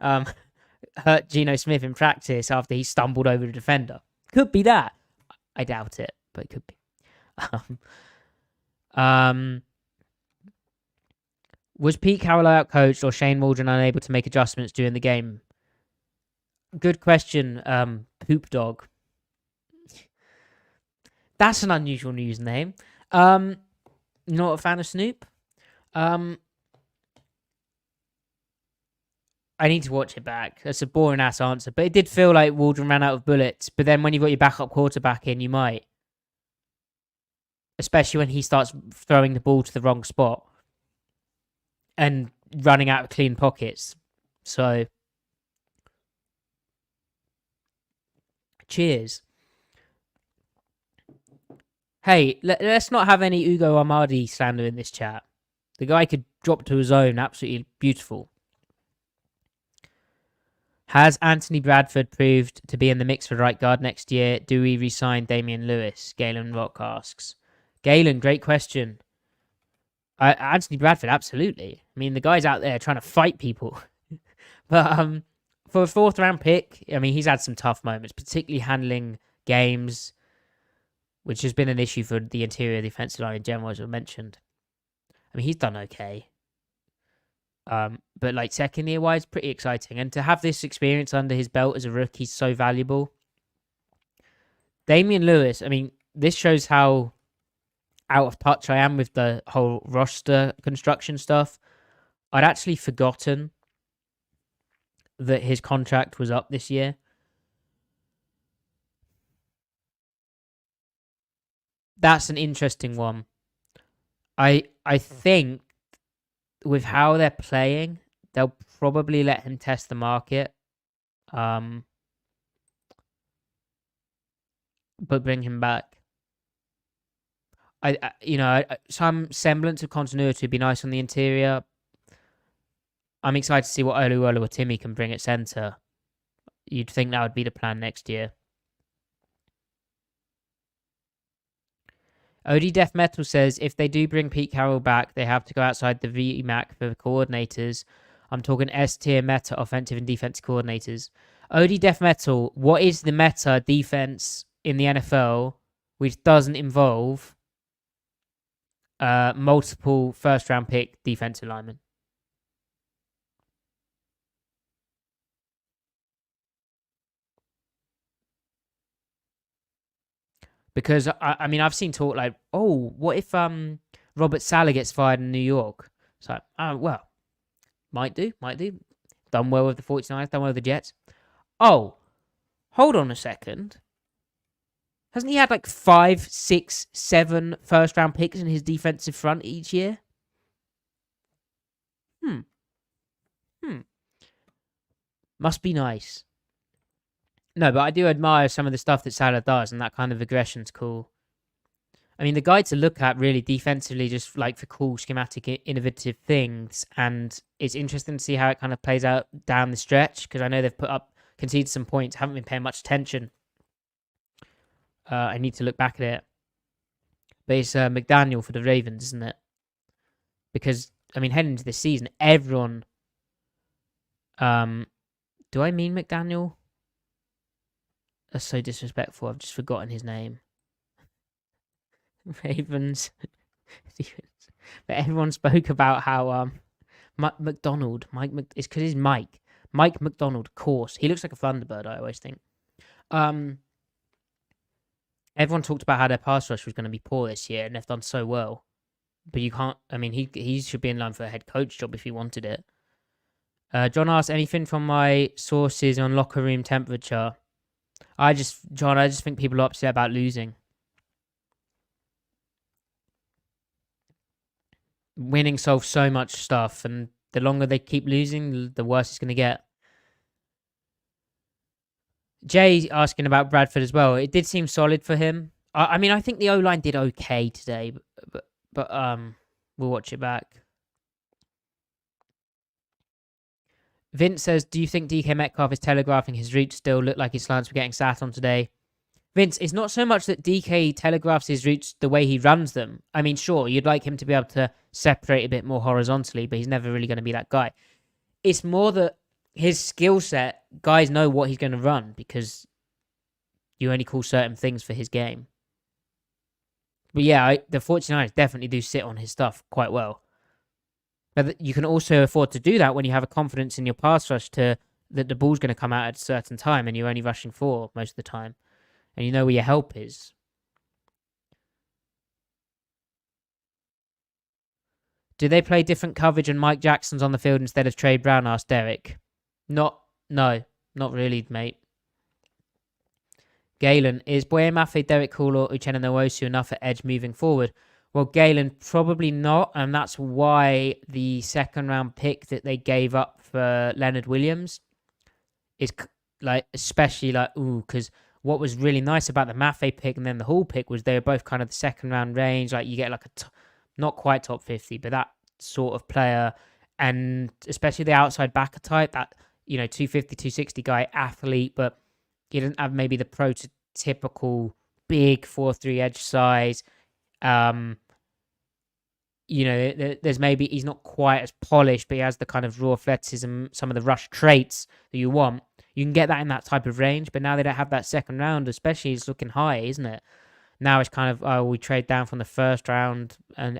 hurt Geno Smith in practice after he stumbled over the defender. Could be that. I doubt it, but it could be. Was Pete Carroll outcoached or Shane Waldron unable to make adjustments during the game? Good question, Poop Dog. That's an unusual news name. Not a fan of Snoop. I need to watch it back. That's a boring ass answer, but it did feel like Waldron ran out of bullets. But then when you've got your backup quarterback in, you might, especially when he starts throwing the ball to the wrong spot and running out of clean pockets. So, cheers. Hey, let's not have any Ugo Amadi slander in this chat. The guy could drop to his own, absolutely beautiful. Has Anthony Bradford proved to be in the mix for right guard next year? Do we re-sign Damian Lewis? Galen Rock asks. Galen, great question. Anthony Bradford, absolutely. I mean, the guy's out there trying to fight people. But for a fourth round pick, I mean, he's had some tough moments, particularly handling games, which has been an issue for the interior defensive line in general, as I mentioned. I mean, he's done okay. But like second year wise, pretty exciting. And to have this experience under his belt as a rookie is so valuable. Damian Lewis, I mean, this shows how out of touch I am with the whole roster construction stuff. I'd actually forgotten that his contract was up this year. That's an interesting one. I think with how they're playing, they'll probably let him test the market. But bring him back. Some semblance of continuity would be nice on the interior. I'm excited to see what Olu Timmy can bring at centre. You'd think that would be the plan next year. OD Death Metal says, if they do bring Pete Carroll back, they have to go outside the VMAC for the coordinators. I'm talking S-tier meta offensive and defensive coordinators. OD Death Metal, what is the meta defense in the NFL which doesn't involve multiple first-round pick defensive linemen? Because, I mean, I've seen talk like, oh, what if Robert Saleh gets fired in New York? It's like, oh, well, might do. Done well with the 49ers, done well with the Jets. Oh, hold on a second. Hasn't he had like 5, 6, 7 first-round picks in his defensive front each year? Must be nice. No, but I do admire some of the stuff that Salah does, and that kind of aggression's cool. I mean, the guy to look at really defensively, just like for cool, schematic, innovative things, and it's interesting to see how it kind of plays out down the stretch, because I know they've conceded some points, haven't been paying much attention. I need to look back at it. But it's McDaniel for the Ravens, isn't it? Because, I mean, heading into this season, everyone... do I mean McDaniel? That's so disrespectful. I've just forgotten his name. Ravens. But everyone spoke about how Mike McDonald. It's because he's Mike. Mike McDonald, of course. He looks like a Thunderbird, I always think. Everyone talked about how their pass rush was going to be poor this year, and they've done so well. But you can't... I mean, he should be in line for a head coach job if he wanted it. John asked, anything from my sources on locker room temperature? I just think people are upset about losing. Winning solves so much stuff, and the longer they keep losing, the worse it's going to get. Jay asking about Bradford as well. It did seem solid for him. I mean, I think the O-line did okay today, but we'll watch it back. Vince says, do you think DK Metcalf is telegraphing his route still? Look like his slants were getting sat on today. Vince, it's not so much that DK telegraphs his routes the way he runs them. I mean, sure, you'd like him to be able to separate a bit more horizontally, but he's never really going to be that guy. It's more that his skill set, guys know what he's going to run because you only call certain things for his game. But yeah, the 49ers definitely do sit on his stuff quite well. But you can also afford to do that when you have a confidence in your pass rush that the ball's going to come out at a certain time and you're only rushing 4 most of the time. And you know where your help is. Do they play different coverage and Mike Jackson's on the field instead of Trey Brown? Asked Derek. No, not really, mate. Galen, is Boye Mafe, Derek Hall, or Uchenna Nwosu enough at edge moving forward? Well, Galen, probably not, and that's why the second-round pick that they gave up for Leonard Williams is like, especially like, because what was really nice about the Mafe pick and then the Hall pick was they were both kind of the second-round range. Like, you get like not quite top 50, but that sort of player, and especially the outside backer type, that, 250, 260 guy, athlete, but he doesn't have maybe the prototypical big 4-3 edge size. There's maybe he's not quite as polished, but he has the kind of raw athleticism, some of the rush traits that you want. You can get that in that type of range, but now they don't have that second round, especially it's looking high, isn't it? Now it's kind of, we trade down from the first round and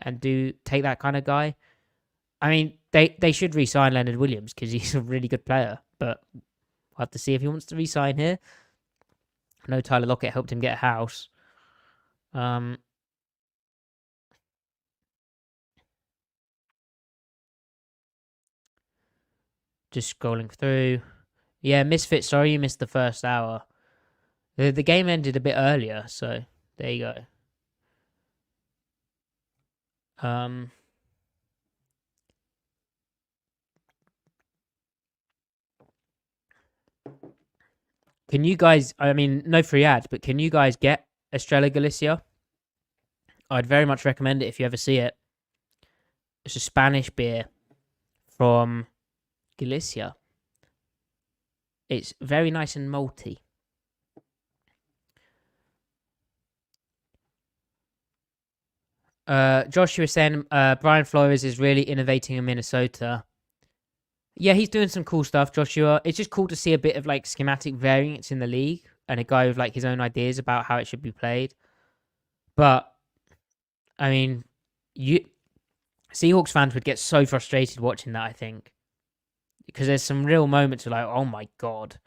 take that kind of guy. I mean, they should re-sign Leonard Williams because he's a really good player, but we'll have to see if he wants to re-sign here. I know Tyler Lockett helped him get a house. Just scrolling through. Yeah, Misfit, sorry you missed the first hour. The game ended a bit earlier, so there you go. Can you guys, I mean, no free ads, but can you guys get Estrella Galicia? I'd very much recommend it if you ever see it. It's a Spanish beer from Galicia. It's very nice and malty. Joshua was saying Brian Flores is really innovating in Minnesota. Yeah, he's doing some cool stuff, Joshua. It's just cool to see a bit of like schematic variance in the league and a guy with like his own ideas about how it should be played. But I mean, Seahawks fans would get so frustrated watching that, I think, because there's some real moments of like, oh my god,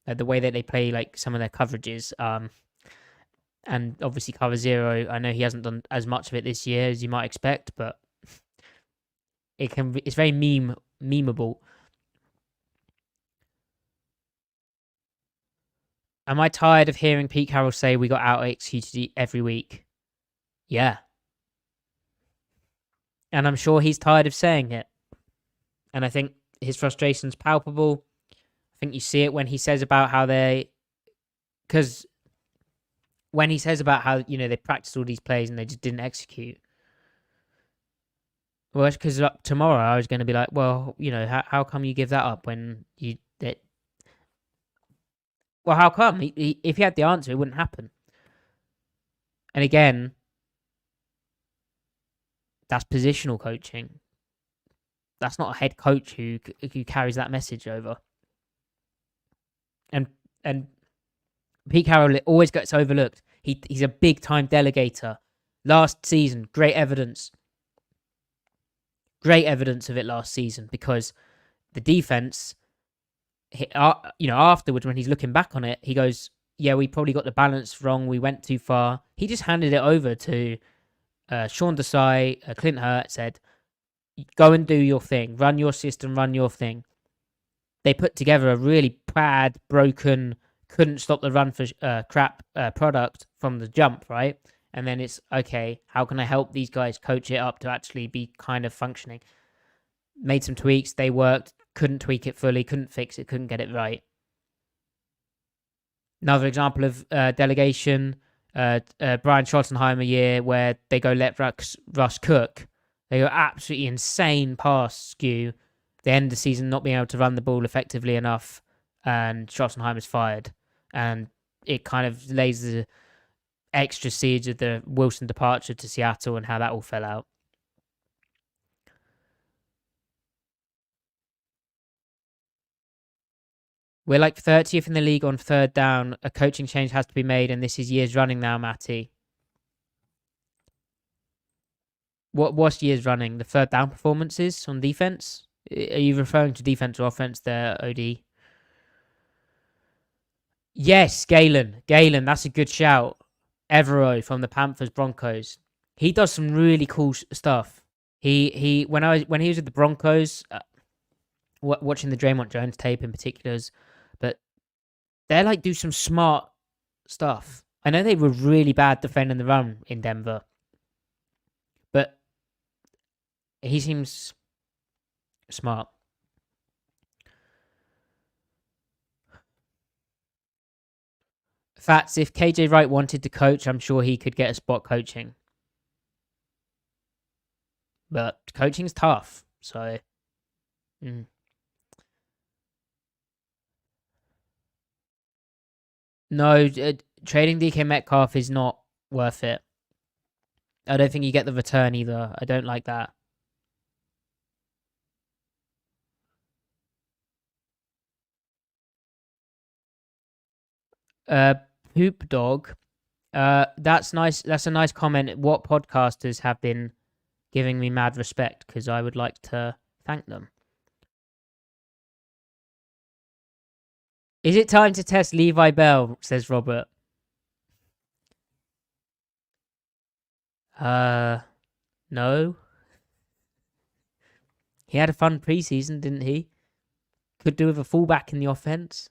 the way that they play like some of their coverages. And obviously cover zero. I know he hasn't done as much of it this year as you might expect, but it's very memeable. Am I tired of hearing Pete Carroll say we got out executed every week? Yeah. And I'm sure he's tired of saying it. And I think his frustration's palpable. I think you see it when he says about how because when he says about how, they practiced all these plays and they just didn't execute. Well, it's because tomorrow I was going to be like, well, how come you give that up when you... Well, how come? If he had the answer, it wouldn't happen. And again, that's positional coaching. That's not a head coach who carries that message over. And Pete Carroll always gets overlooked. He's a big-time delegator. Last season, great evidence. Great evidence of it last season because the defense, afterwards when he's looking back on it, he goes, yeah, we probably got the balance wrong. We went too far. He just handed it over to Sean Desai, Clint Hurt, said, go and do your thing. Run your system, run your thing. They put together a really bad, broken, couldn't stop the run for crap product from the jump, right? And then it's, okay, how can I help these guys coach it up to actually be kind of functioning? Made some tweaks, they worked, couldn't tweak it fully, couldn't fix it, couldn't get it right. Another example of delegation, Brian Schottenheimer year where they go let Russ cook. They go absolutely insane pass skew. They end the season not being able to run the ball effectively enough, and Schottenheimer's fired. And it kind of lays the extra siege of the Wilson departure to Seattle and how that all fell out. We're like 30th in the league on third down. A coaching change has to be made, and this is years running now, Matty. What's years running? The third down performances on defense? Are you referring to defense or offense there, OD? Yes, Galen, that's a good shout. Evero from the Panthers Broncos. He does some really cool stuff. When he was with the Broncos, watching the Draymond Jones tape in particulars, but they like do some smart stuff. I know they were really bad defending the run in Denver, but he seems smart. Fats, if KJ Wright wanted to coach, I'm sure he could get a spot coaching. But coaching's tough, so... No, trading DK Metcalf is not worth it. I don't think you get the return either. I don't like that. Poop Dog. That's nice. That's a nice comment. What podcasters have been giving me mad respect because I would like to thank them. Is it time to test Levi Bell? Says Robert. No. He had a fun preseason, didn't he? Could do with a fullback in the offense.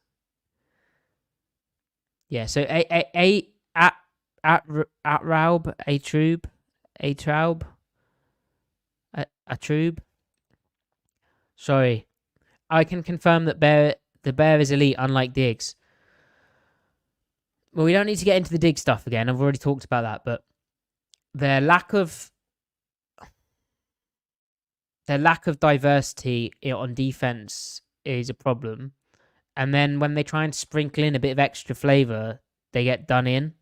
Yeah, so Atraub. Sorry. I can confirm that the Bear is elite, unlike Diggs. Well, we don't need to get into the Diggs stuff again. I've already talked about that, but their lack of the lack of diversity on defense is a problem. And then when they try and sprinkle in a bit of extra flavor, they get done in.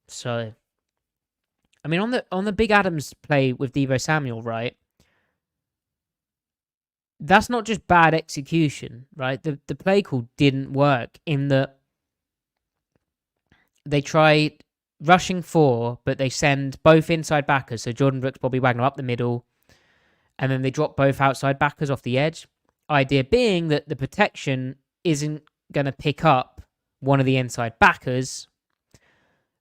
So, I mean, on the Big Adams play with Deebo Samuel, right? That's not just bad execution, right? The play call didn't work in that they tried rushing 4, but they send both inside backers, so Jordan Brooks, Bobby Wagner up the middle, and then they drop both outside backers off the edge. Idea being that the protection isn't going to pick up one of the inside backers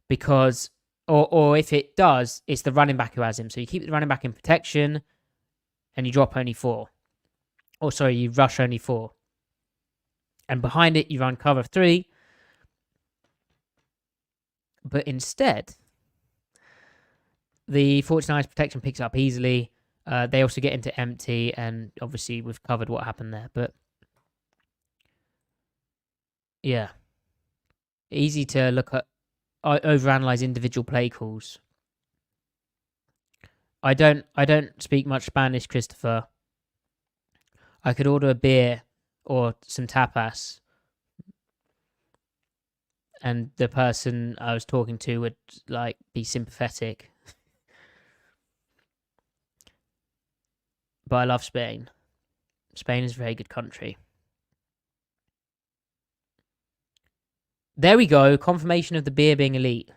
because, or if it does, it's the running back who has him. So you keep the running back in protection and you drop only 4. Or sorry, you rush only 4. And behind it, you run cover 3. But instead, the 49ers protection picks up easily. They also get into empty, and obviously we've covered what happened there. But yeah, easy to look at, overanalyze individual play calls. I don't speak much Spanish, Christopher. I could order a beer or some tapas, and the person I was talking to would like be sympathetic. But I love Spain. Spain is a very good country. There we go. Confirmation of the beer being elite.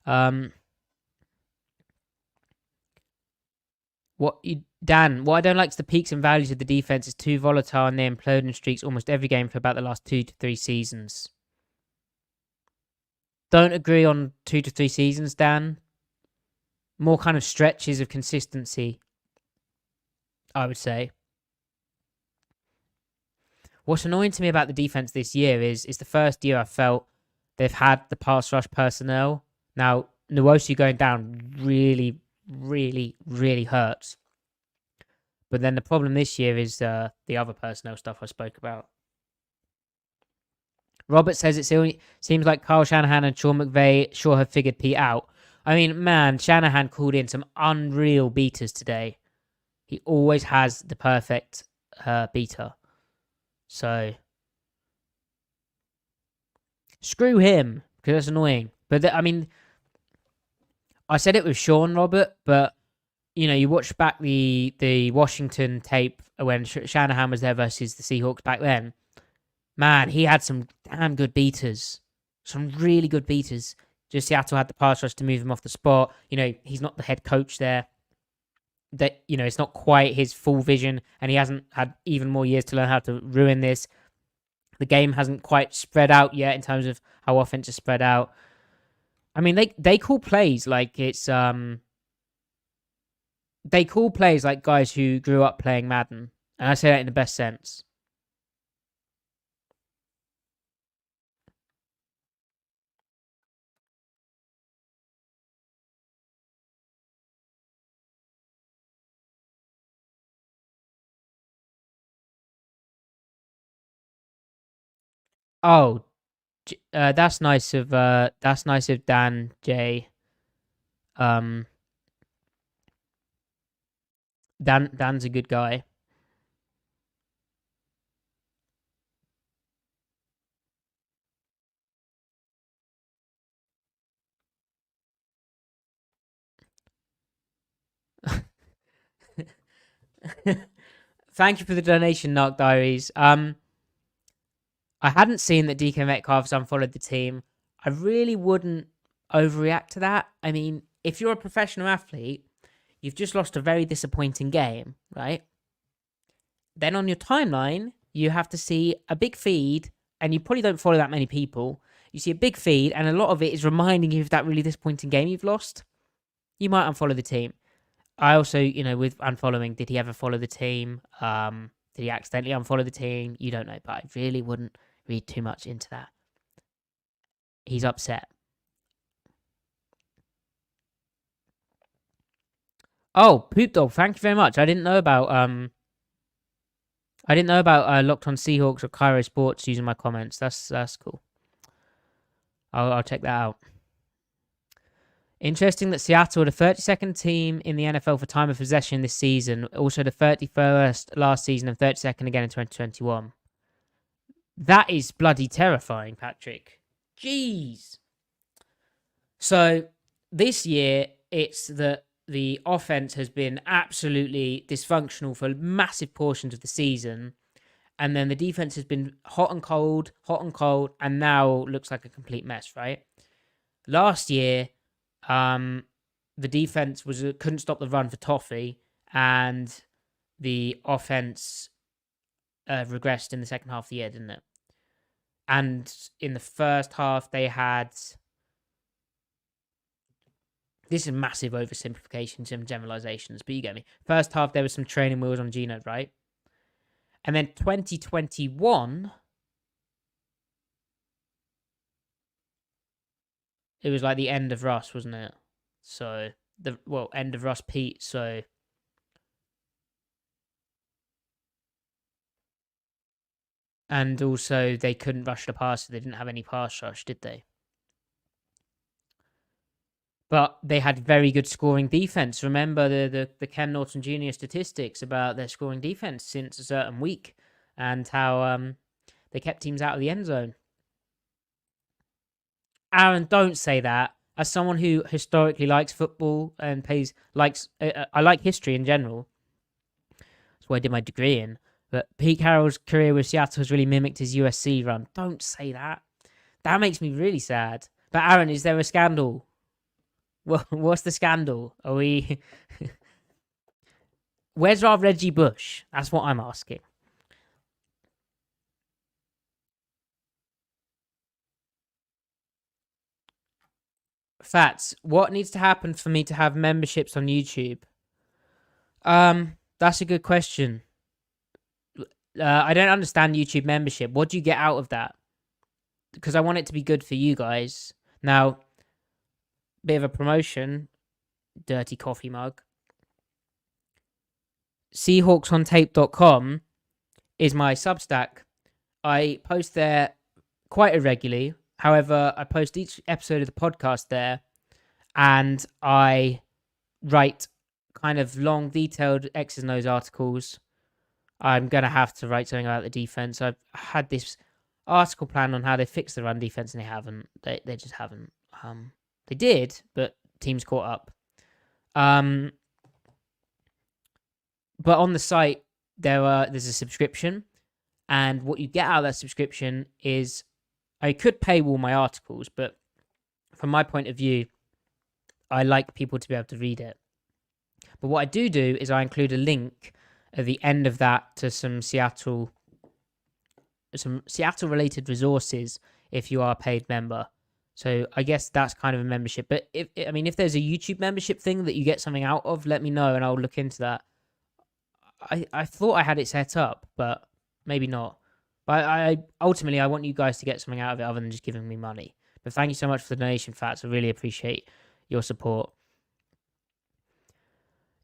Dan, what I don't like is the peaks and valleys of the defense is too volatile, and they implode in streaks almost every game for about the last 2 to 3 seasons. Don't agree on 2 to 3 seasons, Dan. More kind of stretches of consistency, I would say. What's annoying to me about the defense this year is the first year I felt they've had the pass rush personnel. Now, Nwosu going down really, really, really hurts. But then the problem this year is the other personnel stuff I spoke about. Robert says it seems like Kyle Shanahan and Sean McVay sure have figured Pete out. I mean, man, Shanahan called in some unreal beaters today. He always has the perfect beater. So, screw him, because that's annoying. But, I mean, I said it with Sean, Robert, but, you know, you watch back the Washington tape when Shanahan was there versus the Seahawks back then. Man, he had some damn good beaters. Some really good beaters. Just Seattle had the pass rush to move him off the spot. You know, he's not the head coach there. That, you know, it's not quite his full vision, and he hasn't had even more years to learn how to ruin this. The game hasn't quite spread out yet in terms of how offense is spread out. I mean, they call plays like it's they call plays like guys who grew up playing Madden, and I say that in the best sense. Oh, that's nice of Dan J. Dan's a good guy. Thank you for the donation, Narc Diaries. I hadn't seen that DK Metcalf's unfollowed the team. I really wouldn't overreact to that. I mean, if you're a professional athlete, you've just lost a very disappointing game, right? Then on your timeline, you have to see a big feed, and you probably don't follow that many people. You see a big feed, and a lot of it is reminding you of that really disappointing game you've lost. You might unfollow the team. I also, you know, with unfollowing, did he ever follow the team? Did he accidentally unfollow the team? You don't know, but I really wouldn't read too much into that. He's upset. Oh, Poop Dog, thank you very much. I didn't know about Locked On Seahawks or Cairo Sports using my comments. That's cool. I'll check that out. Interesting that Seattle are the 32nd team in the NFL for time of possession this season, also the 31st last season and 32nd again in 2021. That is bloody terrifying, Patrick. Jeez. So this year, it's that the offense has been absolutely dysfunctional for massive portions of the season. And then the defense has been hot and cold, and now looks like a complete mess, right? Last year, the defense couldn't stop the run for Toffee, and the offense regressed in the second half of the year, didn't it? And in the first half, they had... This is massive oversimplifications and generalizations, but you get me. First half, there was some training wheels on Geno, right? And then 2021, it was like the end of Russ, wasn't it? So, end of Russ Pete, so... And also, they couldn't rush the passer. They didn't have any pass rush, did they? But they had very good scoring defense. Remember the Ken Norton Jr. statistics about their scoring defense since a certain week and how they kept teams out of the end zone. Aaron, don't say that. As someone who historically likes football and I like history in general. That's what I did my degree in. But Pete Carroll's career with Seattle has really mimicked his USC run. Don't say that. That makes me really sad. But Aaron, is there a scandal? Well, what's the scandal? Are we... Where's our Reggie Bush? That's what I'm asking. Fats, what needs to happen for me to have memberships on YouTube? That's a good question. I don't understand YouTube membership. What do you get out of that? Because I want it to be good for you guys. Now, bit of a promotion. Dirty coffee mug. Seahawksontape.com is my Substack. I post there quite irregularly. However, I post each episode of the podcast there, and I write kind of long, detailed X's and O's articles. I'm going to have to write something about the defense. I've had this article plan on how they fix the run defense, and they haven't. They just haven't. They did, but teams caught up. But on the site, there's a subscription, and what you get out of that subscription is I could paywall my articles, but from my point of view, I like people to be able to read it. But what I do is I include a link at the end of that to some Seattle related resources if you are a paid member. So I guess that's kind of a membership. But if there's a YouTube membership thing that you get something out of, let me know and I'll look into that. I thought I had it set up, but maybe not. But I ultimately want you guys to get something out of it other than just giving me money. But thank you so much for the donation, Fats. I really appreciate your support.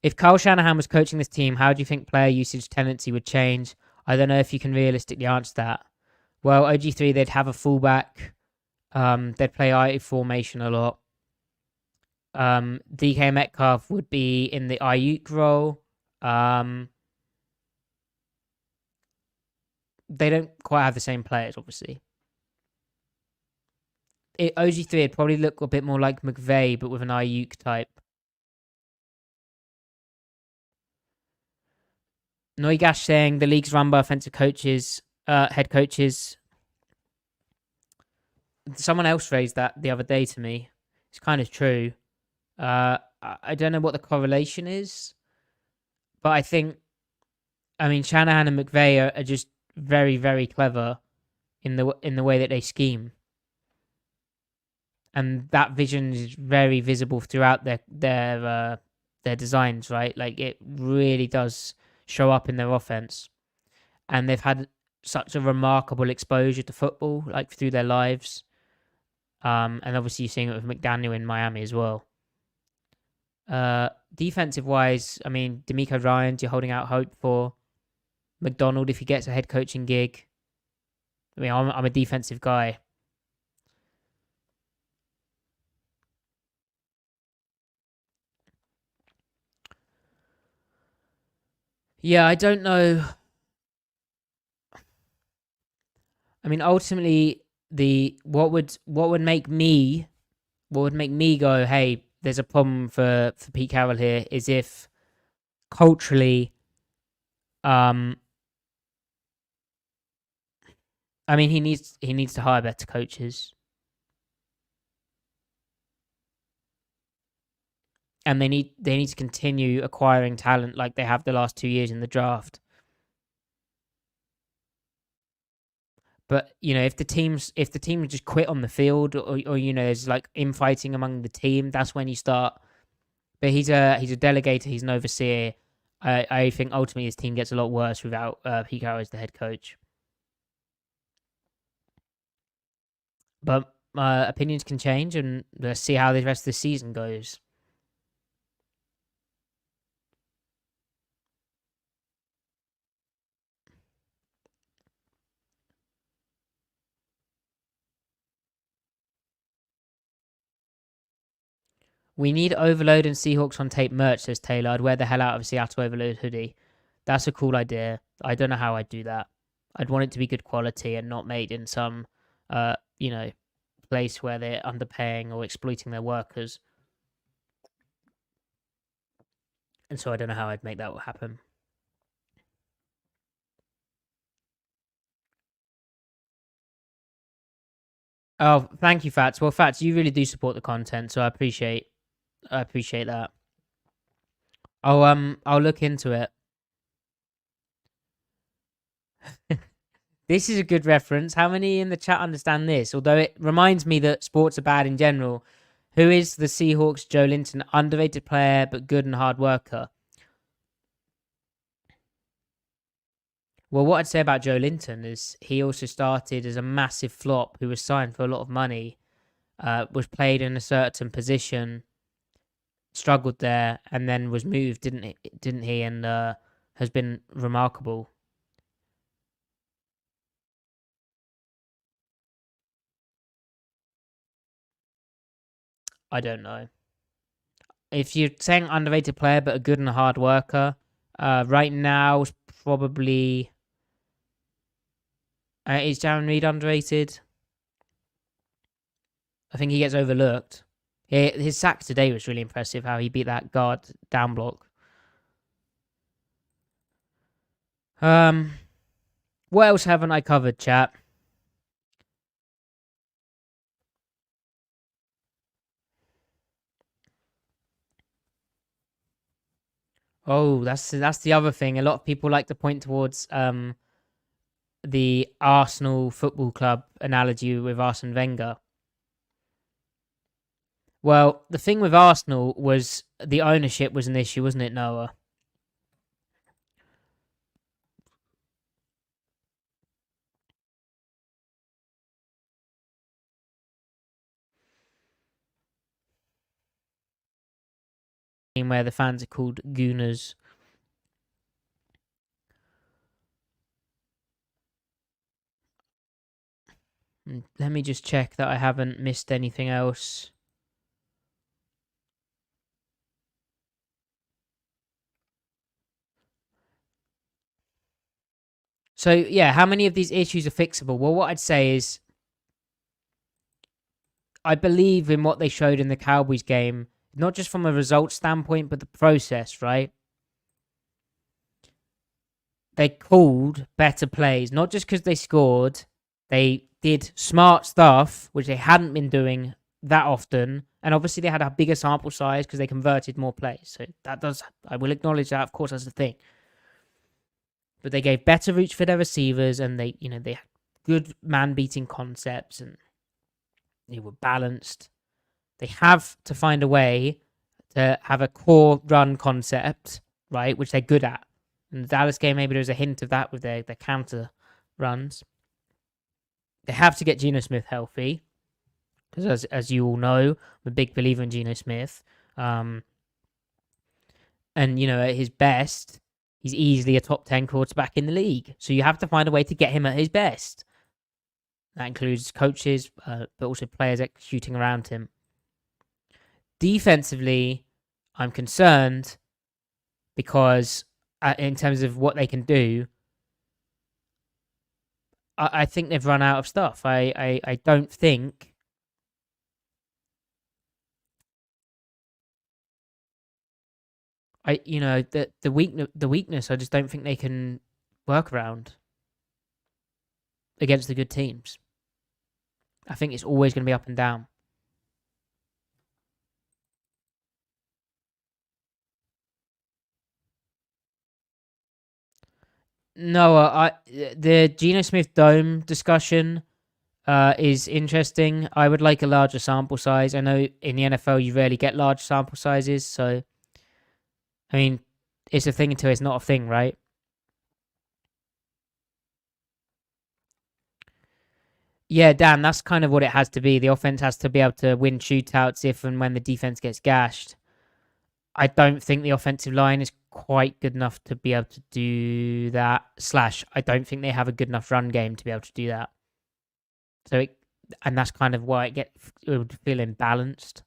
If Kyle Shanahan was coaching this team, how do you think player usage tendency would change? I don't know if you can realistically answer that. Well, OG3, they'd have a fullback. They'd play I formation a lot. DK Metcalf would be in the Ayuk role. They don't quite have the same players, obviously. OG3 would probably look a bit more like McVay, but with an Ayuk type. Noigash saying the league's run by offensive coaches, head coaches. Someone else raised that the other day to me. It's kind of true. I don't know what the correlation is, but I think, Shanahan and McVay are just very, very clever in the way that they scheme, and that vision is very visible throughout their designs. Right, like it really does show up in their offense, and they've had such a remarkable exposure to football, like through their lives. And obviously you're seeing it with McDaniel in Miami as well. Defensive wise, D'Amico Ryans, you're holding out hope for. McDonald, if he gets a head coaching gig. I'm a defensive guy. Yeah, I don't know. I mean, ultimately, what would make me go, hey, there's a problem for Pete Carroll here, is if culturally, um, I mean, he needs to hire better coaches, and they need to continue acquiring talent like they have the last 2 years in the draft. But if the team just quit on the field, or there's like infighting among the team, that's when you start. But he's a delegator, he's an overseer. I think ultimately his team gets a lot worse without Pete Carroll as the head coach. But opinions can change, and let's see how the rest of the season goes. We need Overload and Seahawks on tape merch, says Taylor. I'd wear the hell out of a Seattle Overload hoodie. That's a cool idea. I don't know how I'd do that. I'd want it to be good quality and not made in some, uh, you know, place where they're underpaying or exploiting their workers. And so I don't know how I'd make that happen. Oh, thank you, Fats. Well, Fats, you really do support the content, so I appreciate that. I'll look into it. This is a good reference. How many in the chat understand this? Although it reminds me that sports are bad in general. Who is the Seahawks Joe Linton? Underrated player, but good and hard worker. Well, what I'd say about Joe Linton is he also started as a massive flop who was signed for a lot of money, was played in a certain position, struggled there, and then was moved, didn't he? And has been remarkable. I don't know. If you're saying underrated player but a good and hard worker, right now is probably is Jaron Reed underrated? I think he gets overlooked. His sack today was really impressive. How he beat that guard down block. Um, what else haven't I covered, chat? Oh, that's the other thing. A lot of people like to point towards the Arsenal Football Club analogy with Arsene Wenger. Well, the thing with Arsenal was the ownership was an issue, wasn't it, Noah? Where the fans are called gooners. Let me just check that I haven't missed anything else. So, yeah, how many of these issues are fixable? Well, what I'd say is I believe in what they showed in the Cowboys game, not just from a result standpoint, but the process, right? They called better plays, not just because they scored. They did smart stuff, which they hadn't been doing that often. And obviously, they had a bigger sample size because they converted more plays. So I will acknowledge that. Of course, that's the thing. But they gave better reach for their receivers, and they had good man beating concepts, and they were balanced. They have to find a way to have a core run concept, right, which they're good at. In the Dallas game, maybe there was a hint of that with their counter runs. They have to get Geno Smith healthy, because as you all know, I'm a big believer in Geno Smith. And at his best, he's easily a top 10 quarterback in the league. So you have to find a way to get him at his best. That includes coaches, but also players executing around him. Defensively, I'm concerned because in terms of what they can do, I think they've run out of stuff. I don't think. The weakness. I just don't think they can work around against the good teams. I think it's always going to be up and down. No, the Geno Smith dome discussion is interesting. I would like a larger sample size. I know in the NFL you rarely get large sample sizes, so I mean, it's a thing until it's not a thing, right? Yeah, Dan, that's kind of what it has to be. The offense has to be able to win shootouts if and when the defense gets gashed. I don't think the offensive line is quite good enough to be able to do that. Slash, I don't think they have a good enough run game to be able to do that. And that's kind of why it would feel imbalanced.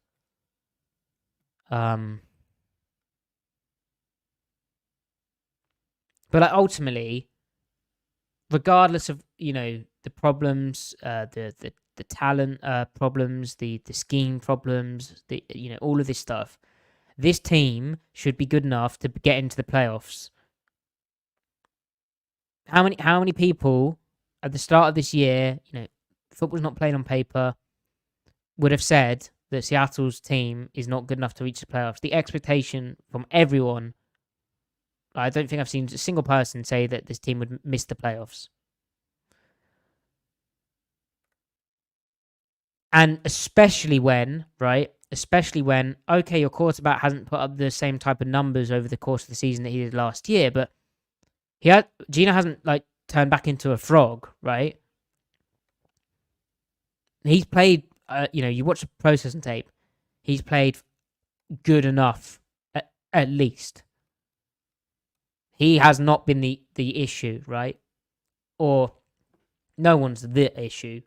But like, ultimately, regardless of the problems, the talent problems, the scheme problems, all of this stuff, this team should be good enough to get into the playoffs. How many people at the start of this year, football's not played on paper, would have said that Seattle's team is not good enough to reach the playoffs? The expectation from everyone, I don't think I've seen a single person say that this team would miss the playoffs. And especially when, okay, your quarterback hasn't put up the same type of numbers over the course of the season that he did last year, but Geno hasn't turned back into a frog, right? He's played, you watch the processing tape, he's played good enough, at least. He has not been the issue, right? Or no one's the issue,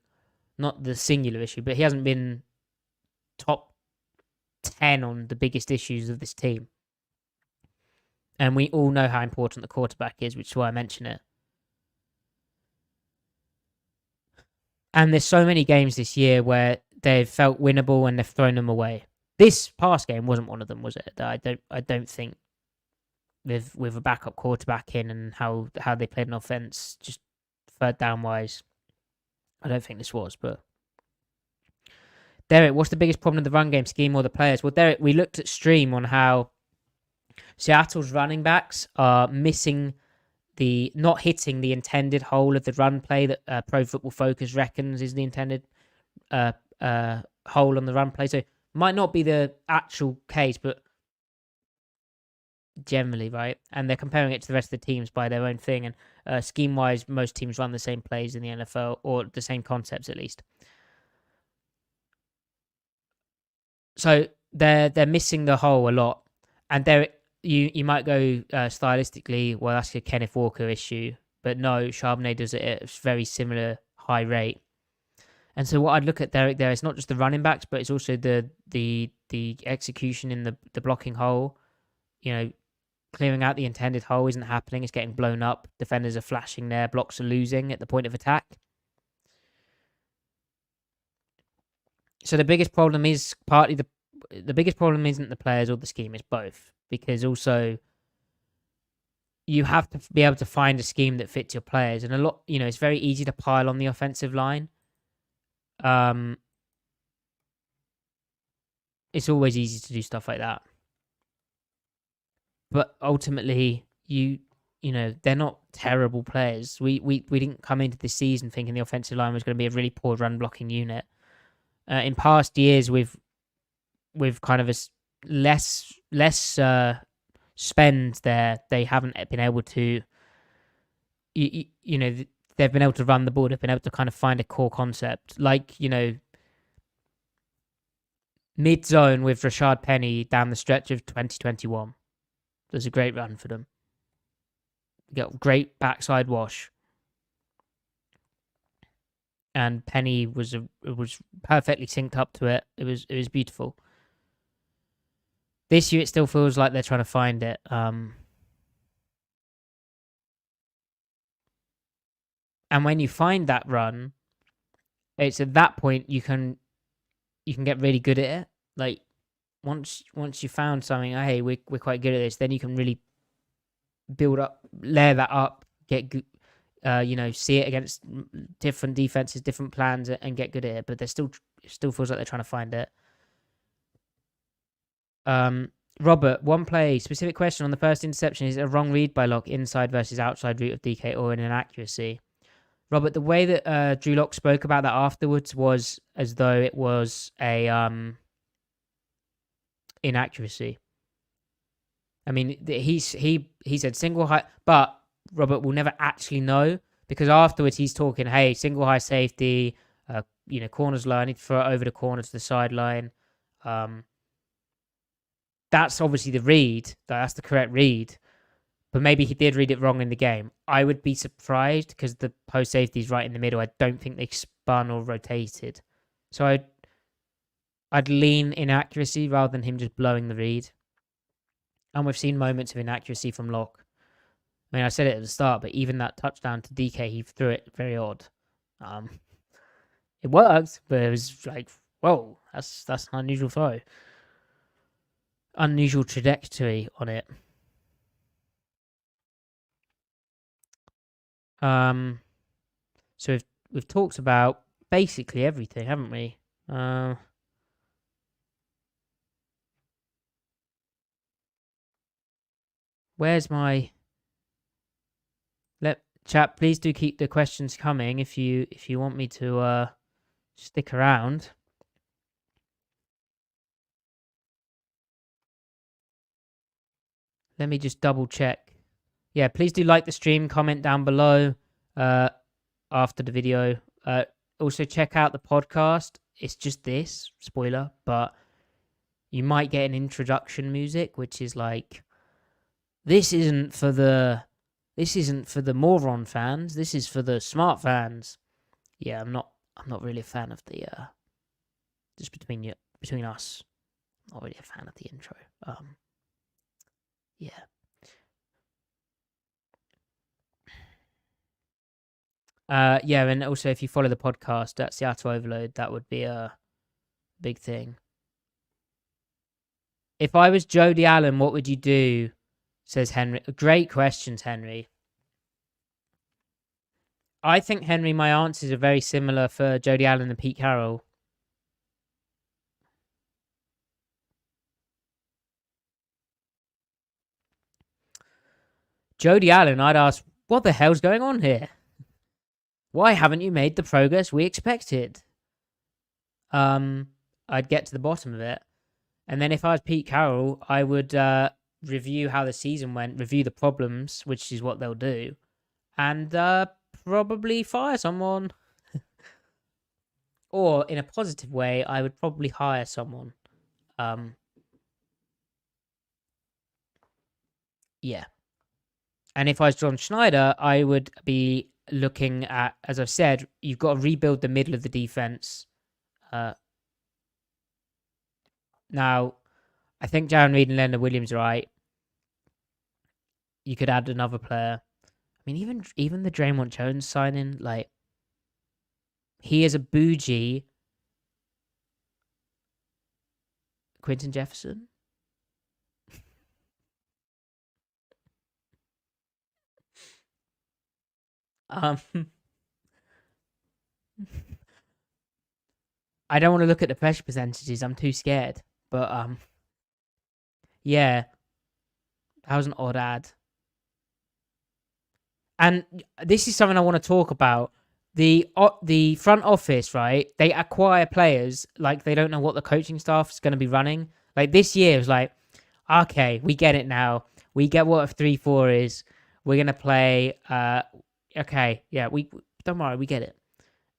not the singular issue, but he hasn't been top 10 on the biggest issues of this team. And we all know how important the quarterback is, which is why I mention it. And there's so many games this year where they've felt winnable and they've thrown them away. This past game wasn't one of them, was it? I don't think with a backup quarterback in and how they played an offense, just third down wise, I don't think this was. But Derek, what's the biggest problem in the run game, scheme, or the players? Well, Derek, we looked at stream on how Seattle's running backs are not hitting the intended hole of the run play that Pro Football Focus reckons is the intended hole on the run play. So might not be the actual case, but generally, right? And they're comparing it to the rest of the teams by their own thing. And scheme-wise, most teams run the same plays in the NFL, or the same concepts at least. So they're missing the hole a lot. And you might go stylistically, well, that's a Kenneth Walker issue. But no, Charbonnet does it at a very similar high rate. And so what I'd look at Derek there is not just the running backs, but it's also the execution in the blocking hole. Clearing out the intended hole isn't happening. It's getting blown up. Defenders are flashing there. Blocks are losing at the point of attack. So the biggest problem is partly the biggest problem isn't the players or the scheme. It's both. Because also you have to be able to find a scheme that fits your players. And a lot, it's very easy to pile on the offensive line. It's always easy to do stuff like that. But ultimately, they're not terrible players. We didn't come into this season thinking the offensive line was going to be a really poor run blocking unit. In past years, with kind of a less spend there, they haven't been able to. They've been able to run the ball. They've been able to kind of find a core concept, like mid zone with Rashad Penny down the stretch of 2021. There's a great run for them. Got great backside wash. And Penny was perfectly synced up to it. It was beautiful. This year, it still feels like they're trying to find it. And when you find that run, it's at that point you can get really good at it. Like once you found something, hey, we're quite good at this, then you can really build up, layer that up, get good. See it against different defenses, different plans, and get good at it. But it still feels like they're trying to find it. Robert, one play, specific question on the first interception. Is it a wrong read by Locke, inside versus outside route of DK, or an inaccuracy? Robert, the way that Drew Lock spoke about that afterwards was as though it was a inaccuracy. I mean, he said single high, but Robert will never actually know because afterwards he's talking, hey, single high safety, corners low, I need to throw it over the corner to the sideline. That's obviously the read. That's the correct read. But maybe he did read it wrong in the game. I would be surprised because the post safety is right in the middle. I don't think they spun or rotated. So I'd lean inaccuracy rather than him just blowing the read. And we've seen moments of inaccuracy from Locke. I mean, I said it at the start, but even that touchdown to DK, he threw it very odd. It worked, but it was like, whoa, that's an unusual throw. Unusual trajectory on it. So we've talked about basically everything, haven't we? Where's my chat? Please do keep the questions coming if you want me to stick around. Let me just double check. Yeah, please do like the stream, comment down below after the video. Also check out the podcast. It's just this, spoiler, but you might get an introduction music, which is like, this isn't for the moron fans. This is for the smart fans. Yeah, I'm not really a fan of the just between us. I'm not really a fan of the intro. Yeah. Yeah, and also if you follow the podcast at Seattle Overload, that would be a big thing. If I was Jody Allen, what would you do? Says Henry. Great questions, Henry. I think, Henry, my answers are very similar for Jody Allen and Pete Carroll. Jody Allen, I'd ask, what the hell's going on here? Why haven't you made the progress we expected? I'd get to the bottom of it. And then if I was Pete Carroll, I would review how the season went, review the problems, which is what they'll do, and probably fire someone. Or in a positive way, I would probably hire someone. Yeah. And if I was John Schneider, I would be looking at, as I've said, you've got to rebuild the middle of the defense. Now, I think Jaron Reed and Leonard Williams are right. You could add another player. I mean, even the Draymond Jones signing, like, he is a bougie Quentin Jefferson. I don't want to look at the pressure percentages. I'm too scared. But yeah, that was an odd ad. And this is something I want to talk about. The front office, right? They acquire players like they don't know what the coaching staff is going to be running. Like this year was like, okay, we get it now. We get what a 3-4 is. We're gonna play. Okay, yeah, we don't worry, we get it.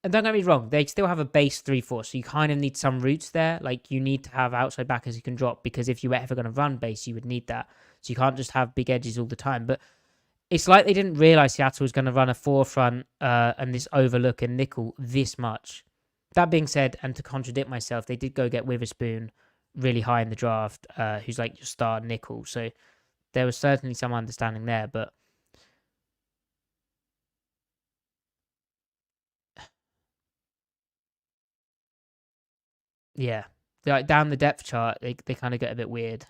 And don't get me wrong, they still have a base 3-4, so you kind of need some roots there. Like you need to have outside backers who can drop because if you were ever going to run base, you would need that. So you can't just have big edges all the time. But it's like they didn't realize Seattle was going to run a forefront and this overlook and nickel this much. That being said, and to contradict myself, they did go get Witherspoon really high in the draft, who's like your star nickel. So there was certainly some understanding there, but yeah, like down the depth chart, they kind of get a bit weird.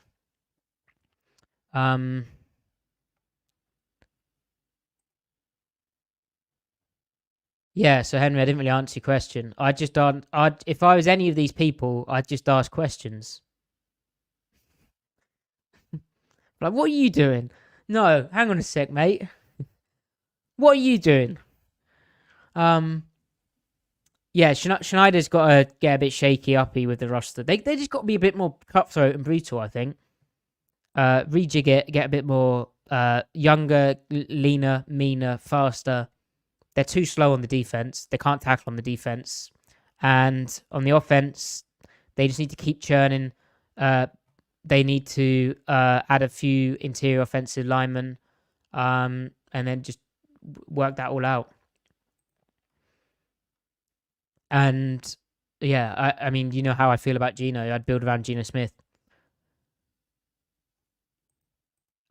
Yeah, so Henry, I didn't really answer your question. If I was any of these people, I'd just ask questions. Like, what are you doing? No, hang on a sec, mate. What are you doing? Yeah, Schneider's got to get a bit shaky uppy with the roster. They just got to be a bit more cutthroat and brutal, I think. Rejig it, get a bit more younger, leaner, meaner, faster. They're too slow on the defense. They can't tackle on the defense. And on the offense, they just need to keep churning. They need to add a few interior offensive linemen and then just work that all out. And yeah, I mean, you know how I feel about Geno. I'd build around Geno Smith.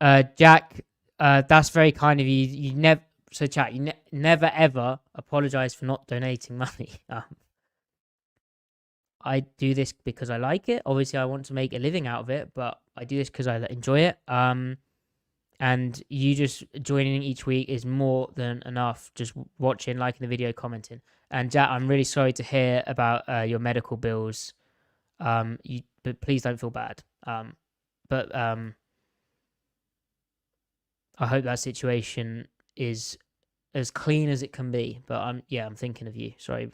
Jack, that's very kind of you. You never, so chat. You never ever apologize for not donating money. I do this because I like it. Obviously, I want to make a living out of it, but I do this because I enjoy it. And you just joining each week is more than enough. Just watching, liking the video, commenting. And Jack, I'm really sorry to hear about your medical bills. But please don't feel bad. But I hope that situation is as clean as it can be. But I'm thinking of you. Sorry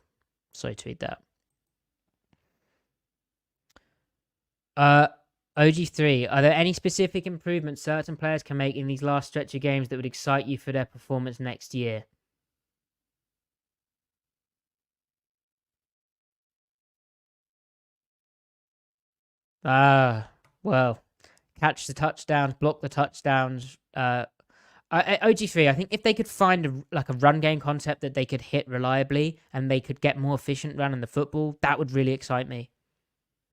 to read that. OG3, are there any specific improvements certain players can make in these last stretch of games that would excite you for their performance next year? Well, catch the touchdowns, block the touchdowns. OG3, I think if they could find a run game concept that they could hit reliably and they could get more efficient running the football, that would really excite me.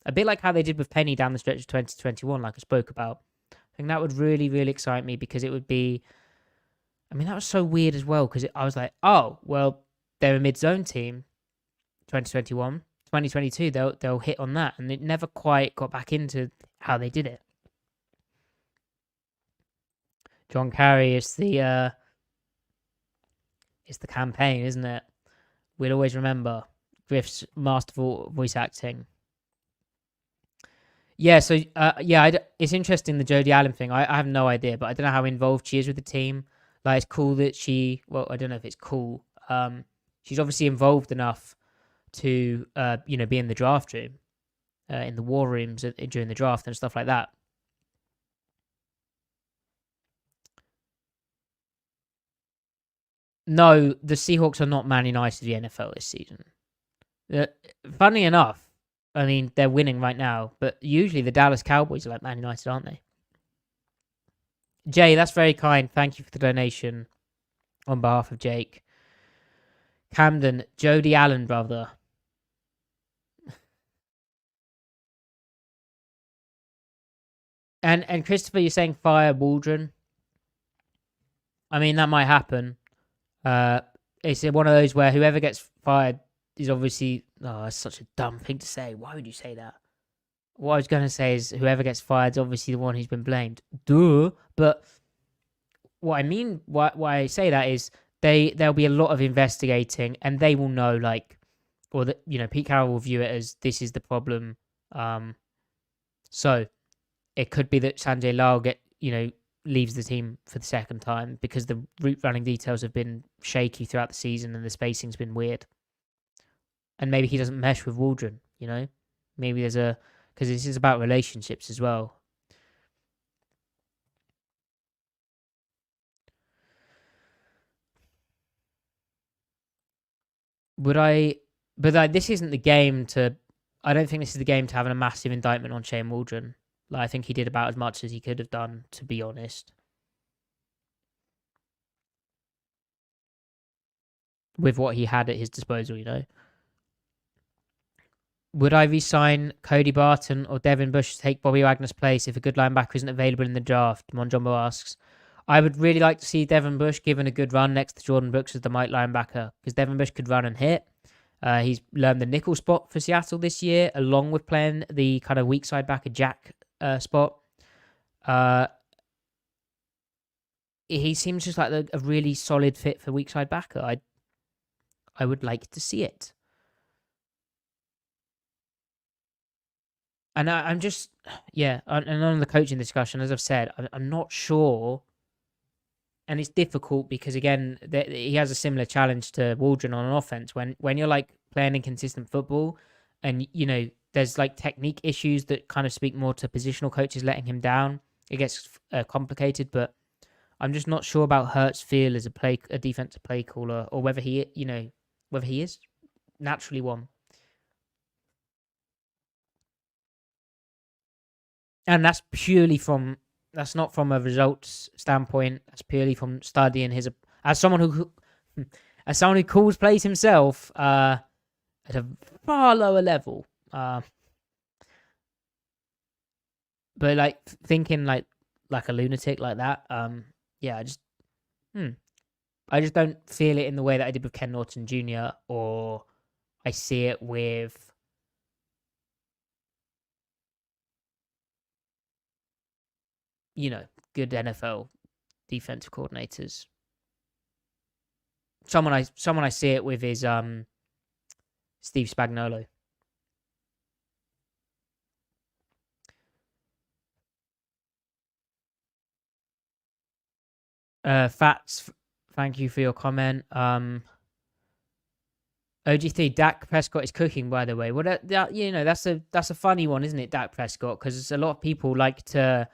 A bit like how they did with Penny down the stretch of 2021, like I spoke about. I think that would really, really excite me because it would be... I mean, that was so weird as well because I was like, oh, well, they're a mid-zone team, 2021. 2022, they'll hit on that. And it never quite got back into how they did it. John Carey is the campaign, isn't it? We'll always remember Griff's masterful voice acting. Yeah, so it's interesting the Jodie Allen thing. I have no idea, but I don't know how involved she is with the team. Like, it's cool that I don't know if it's cool. She's obviously involved enough to be in the draft room, in the war rooms during the draft and stuff like that. No, the Seahawks are not Man United the NFL this season. Funny enough, I mean, they're winning right now, but usually the Dallas Cowboys are like Man United, aren't they? Jay, that's very kind. Thank you for the donation on behalf of Jake. Camden, Jodie Allen, brother. And Christopher, you're saying fire Waldron. I mean, that might happen. It's one of those where whoever gets fired is obviously... Oh, that's such a dumb thing to say. Why would you say that? What I was going to say is whoever gets fired is obviously the one who's been blamed. Duh. But what I mean, why I say that is there'll be a lot of investigating and they will know, Pete Carroll will view it as this is the problem. So it could be that Sanjay Lal leaves the team for the second time because the route running details have been shaky throughout the season and the spacing's been weird. And maybe he doesn't mesh with Waldron, Maybe there's because this is about relationships as well. This isn't the game to... I don't think this is the game to have a massive indictment on Shane Waldron. I think he did about as much as he could have done, to be honest. With what he had at his disposal, Would I re-sign Cody Barton or Devin Bush to take Bobby Wagner's place if a good linebacker isn't available in the draft? Monjumbo asks. I would really like to see Devin Bush given a good run next to Jordan Brooks as the Mike linebacker because Devin Bush could run and hit. He's learned the nickel spot for Seattle this year, along with playing the kind of weak side backer jack spot. He seems just like a really solid fit for weak side backer. I would like to see it. And I'm just, yeah, and on the coaching discussion, as I've said, I'm not sure. And it's difficult because, again, he has a similar challenge to Waldron on offense. When you're like playing inconsistent football and, there's like technique issues that kind of speak more to positional coaches letting him down, it gets complicated. But I'm just not sure about Hurt's feel as a defensive play caller, or whether he is naturally one. And that's not from a results standpoint. That's purely from studying as someone who calls plays himself at a far lower level. But like thinking like a lunatic like that. Yeah, I just don't feel it in the way that I did with Ken Norton Jr. or I see it with good NFL defensive coordinators. Someone I see it with is Steve Spagnuolo. Fats, thank you for your comment. OG3, Dak Prescott is cooking, by the way. Well, that's a funny one, isn't it, Dak Prescott? Because a lot of people like to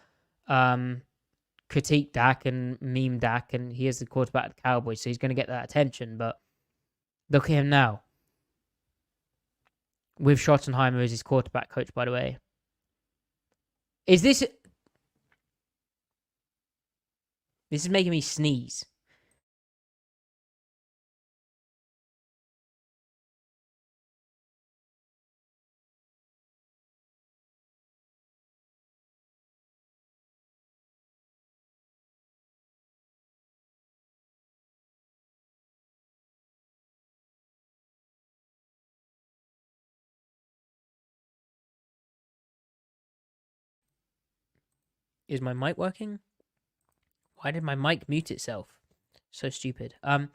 critique Dak and meme Dak, and he is the quarterback of the Cowboys, so he's going to get that attention. But look at him now. With Schottenheimer as his quarterback coach, by the way. This is making me sneeze. Is my mic working? Why did my mic mute itself? So stupid. I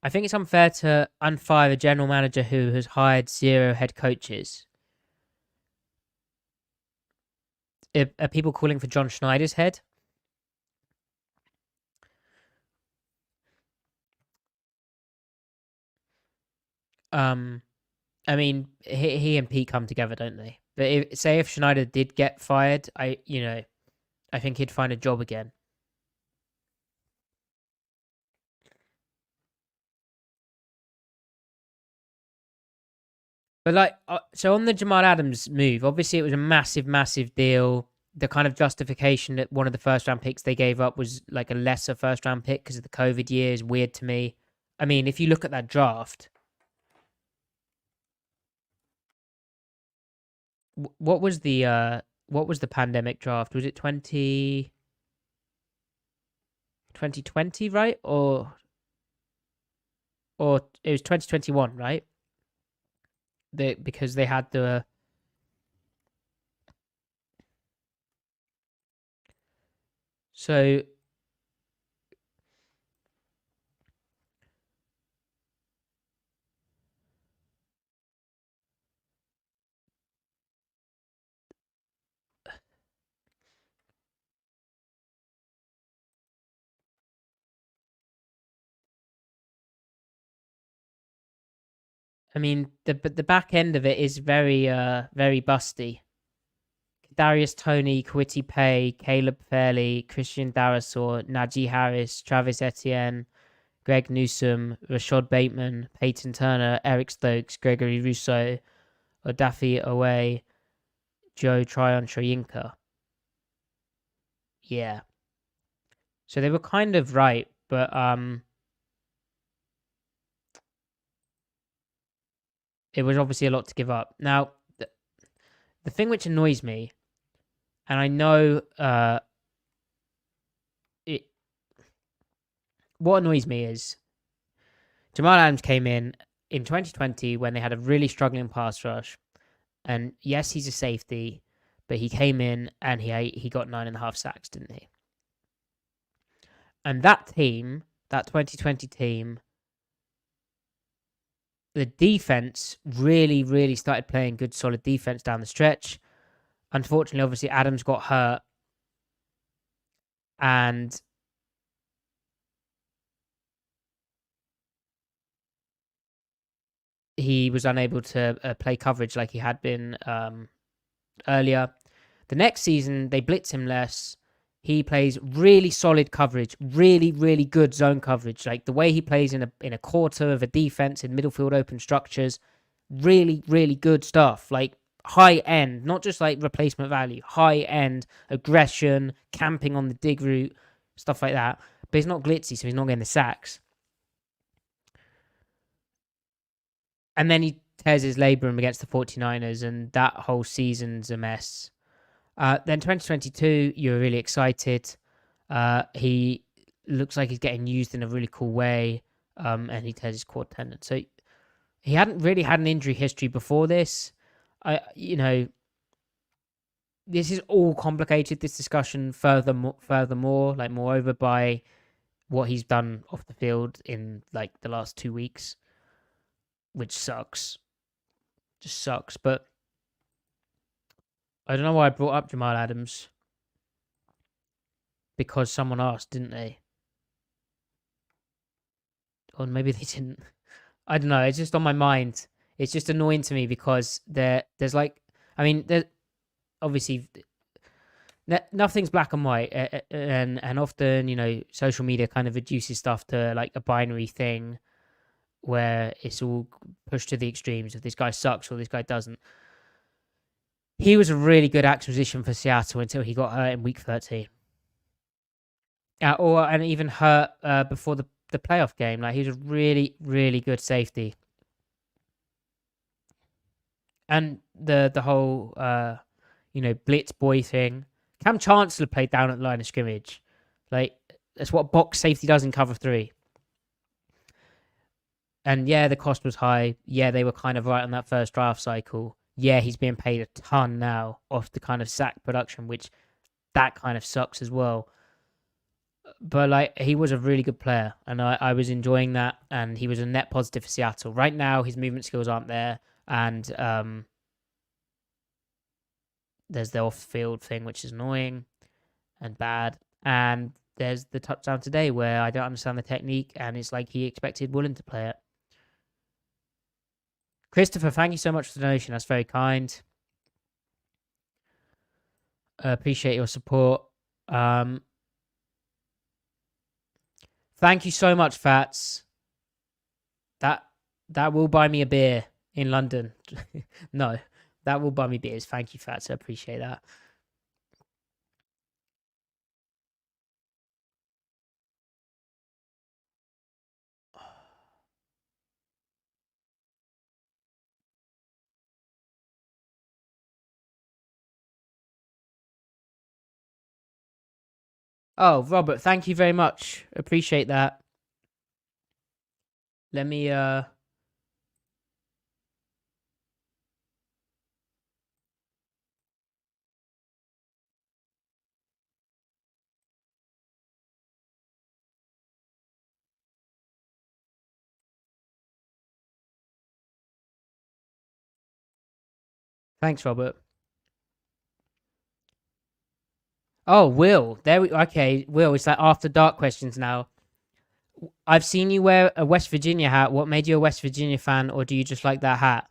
think it's unfair to unfire a general manager who has hired 0 head coaches. Are people calling for John Schneider's head? I mean, he and Pete come together, don't they? But if Schneider did get fired, I think he'd find a job again. But like, so on the Jamal Adams move, obviously it was a massive, massive deal. The kind of justification that one of the first round picks they gave up was like a lesser first round pick because of the COVID year is weird to me. I mean, if you look at that draft, what was the pandemic draft? Was it 2020, right? Or it was 2021, right? Because they had the so I mean, the back end of it is very very busty. Darius Toney, Kwity Paye, Caleb Fairley, Christian Darrisaw, Najee Harris, Travis Etienne, Greg Newsome, Rashad Bateman, Peyton Turner, Eric Stokes, Gregory Rousseau, Odafe Owe, Joe Tryon-Shoyinka. Yeah. So they were kind of right, but it was obviously a lot to give up. Now, the thing which annoys me, and I know what annoys me is Jamal Adams came in in 2020 when they had a really struggling pass rush. And yes, he's a safety, but he came in and he got 9.5 sacks, didn't he? And that team, that 2020 team, the defense really, really started playing good, solid defense down the stretch. Unfortunately, obviously, Adams got hurt, and he was unable to play coverage like he had been earlier. The next season, they blitz him less. He plays really solid coverage, really, really good zone coverage. Like the way he plays in a quarter of a defense in middle field open structures, really, really good stuff. Like high end, not just like replacement value, high end aggression, camping on the dig route, stuff like that. But he's not glitzy, so he's not getting the sacks. And then he tears his labrum against the 49ers, and that whole season's a mess. Then 2022, you're really excited. He looks like he's getting used in a really cool way, and he tears his quad tendon. So he hadn't really had an injury history before this. This is all complicated, this discussion furthermore, like moreover by what he's done off the field in like the last 2 weeks, which sucks. Just sucks. But I don't know why I brought up Jamal Adams. Because someone asked, didn't they? Or maybe they didn't. I don't know. It's just on my mind. It's just annoying to me because there's like, I mean, obviously nothing's black and white, and often social media kind of reduces stuff to like a binary thing where it's all pushed to the extremes of this guy sucks or this guy doesn't. He was a really good acquisition for Seattle until he got hurt in week 13. And even hurt before the playoff game. Like, he was a really, really good safety. And the whole, blitz boy thing. Cam Chancellor played down at the line of scrimmage. Like, that's what box safety does in cover 3. And yeah, the cost was high. Yeah, they were kind of right on that first draft cycle. Yeah, he's being paid a ton now off the kind of sack production, which that kind of sucks as well. But like, he was a really good player, and I was enjoying that, and he was a net positive for Seattle. Right now, his movement skills aren't there, and there's the off-field thing, which is annoying and bad, and there's the touchdown today where I don't understand the technique, and it's like he expected Woolen to play it. Christopher, thank you so much for the donation. That's very kind. Appreciate your support. Thank you so much, Fats. That will buy me a beer in London. No, that will buy me beers. Thank you, Fats. I appreciate that. Oh, Robert, thank you very much. Appreciate that. Let me Thanks, Robert. Oh, Will. Okay, Will, it's like after dark questions now. I've seen you wear a West Virginia hat. What made you a West Virginia fan, or do you just like that hat?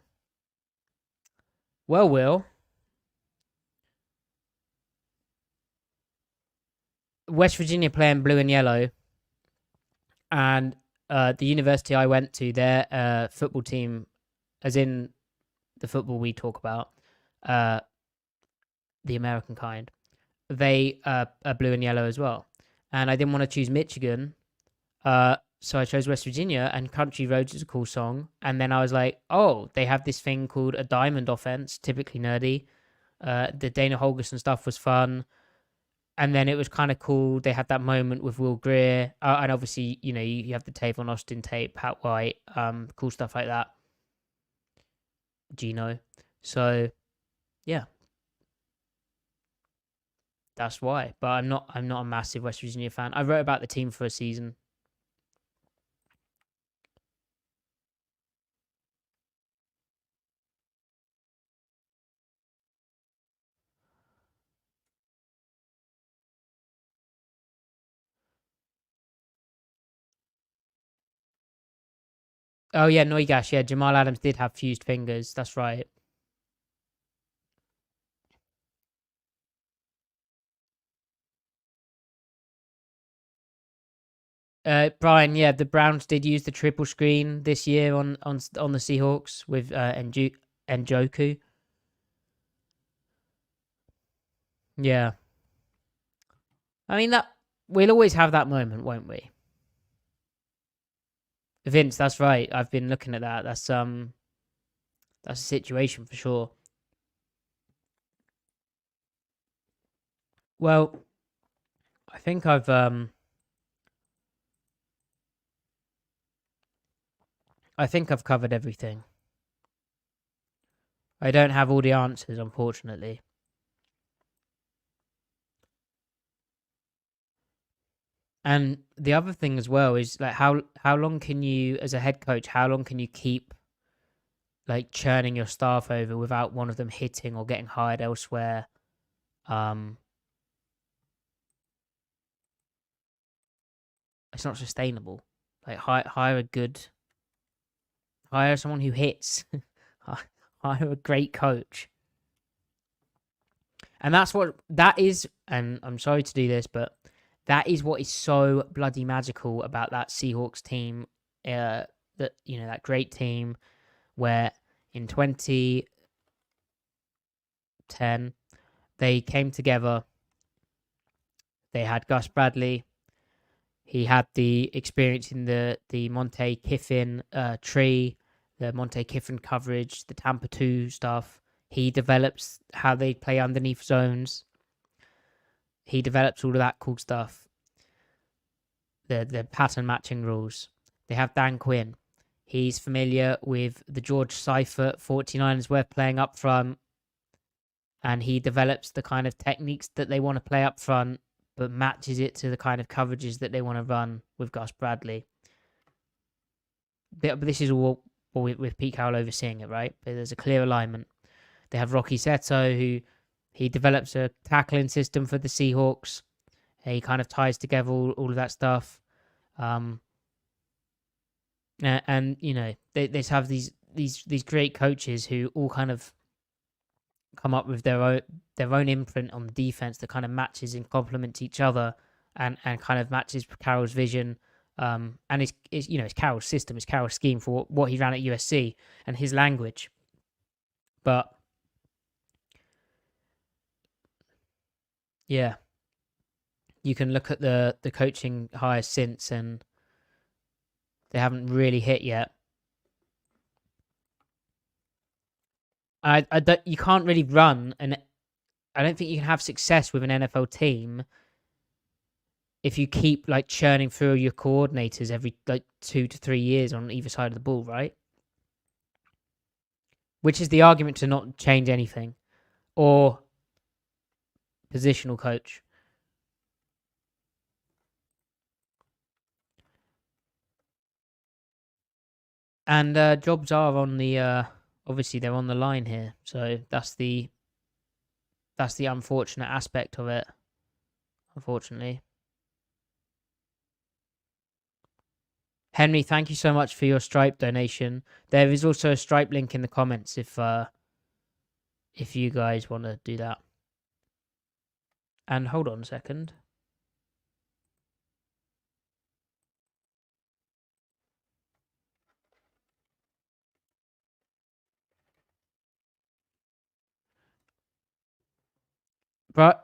Well, Will, West Virginia playing blue and yellow, and the university I went to, their football team, as in the football we talk about, the American kind, they are blue and yellow as well. And I didn't want to choose Michigan, so I chose West Virginia, and Country Roads is a cool song. And then I was like, oh, they have this thing called a diamond offense, typically nerdy. The Dana Holgerson stuff was fun. And then it was kind of cool. They had that moment with Will Greer, and obviously, you have the Tavon Austin tape, Pat White, cool stuff like that. Geno. So, yeah, that's why. But I'm not a massive West Virginia fan. I wrote about the team for a season. Oh yeah, Neugash. Yeah, Jamal Adams did have fused fingers. That's right. Brian, yeah, the Browns did use the triple screen this year on the Seahawks with Njoku. Yeah, I mean that we'll always have that moment, won't we? Vince, that's right. I've been looking at that. That's a situation for sure. Well, I think I've covered everything. I don't have all the answers, unfortunately. And the other thing as well is like how long can you, as a head coach, how long can you keep like churning your staff over without one of them hitting or getting hired elsewhere? It's not sustainable. Like hire someone who hits, hire a great coach, and that is. And I'm sorry to do this, but that is what is so bloody magical about that Seahawks team. That great team where in 2010 they came together. They had Gus Bradley. He had the experience in the Monte Kiffin tree, the Monte Kiffin coverage, the Tampa 2 stuff. He develops how they play underneath zones. He develops all of that cool stuff. The pattern matching rules. They have Dan Quinn. He's familiar with the George Seifert 49ers way of playing up front. And he develops the kind of techniques that they want to play up front, but matches it to the kind of coverages that they want to run with Gus Bradley. But this is all with Pete Carroll overseeing it, right? But there's a clear alignment. They have Rocky Seto, who he develops a tackling system for the Seahawks. He kind of ties together all of that stuff. And they just have these great coaches who all kind of come up with their own imprint on the defense that kind of matches and complements each other, and kind of matches Carroll's vision. And it's Carroll's system, it's Carroll's scheme for what he ran at USC and his language. But yeah, you can look at the coaching hires since, and they haven't really hit yet. You can't really run, and I don't think you can have success with an NFL team if you keep like churning through your coordinators every like 2 to 3 years on either side of the ball, right? Which is the argument to not change anything or positional coach. And jobs are on the obviously they're on the line here, so that's the unfortunate aspect of it. Unfortunately, Henry, thank you so much for your Stripe donation. There is also a Stripe link in the comments if you guys want to do that. And hold on a second.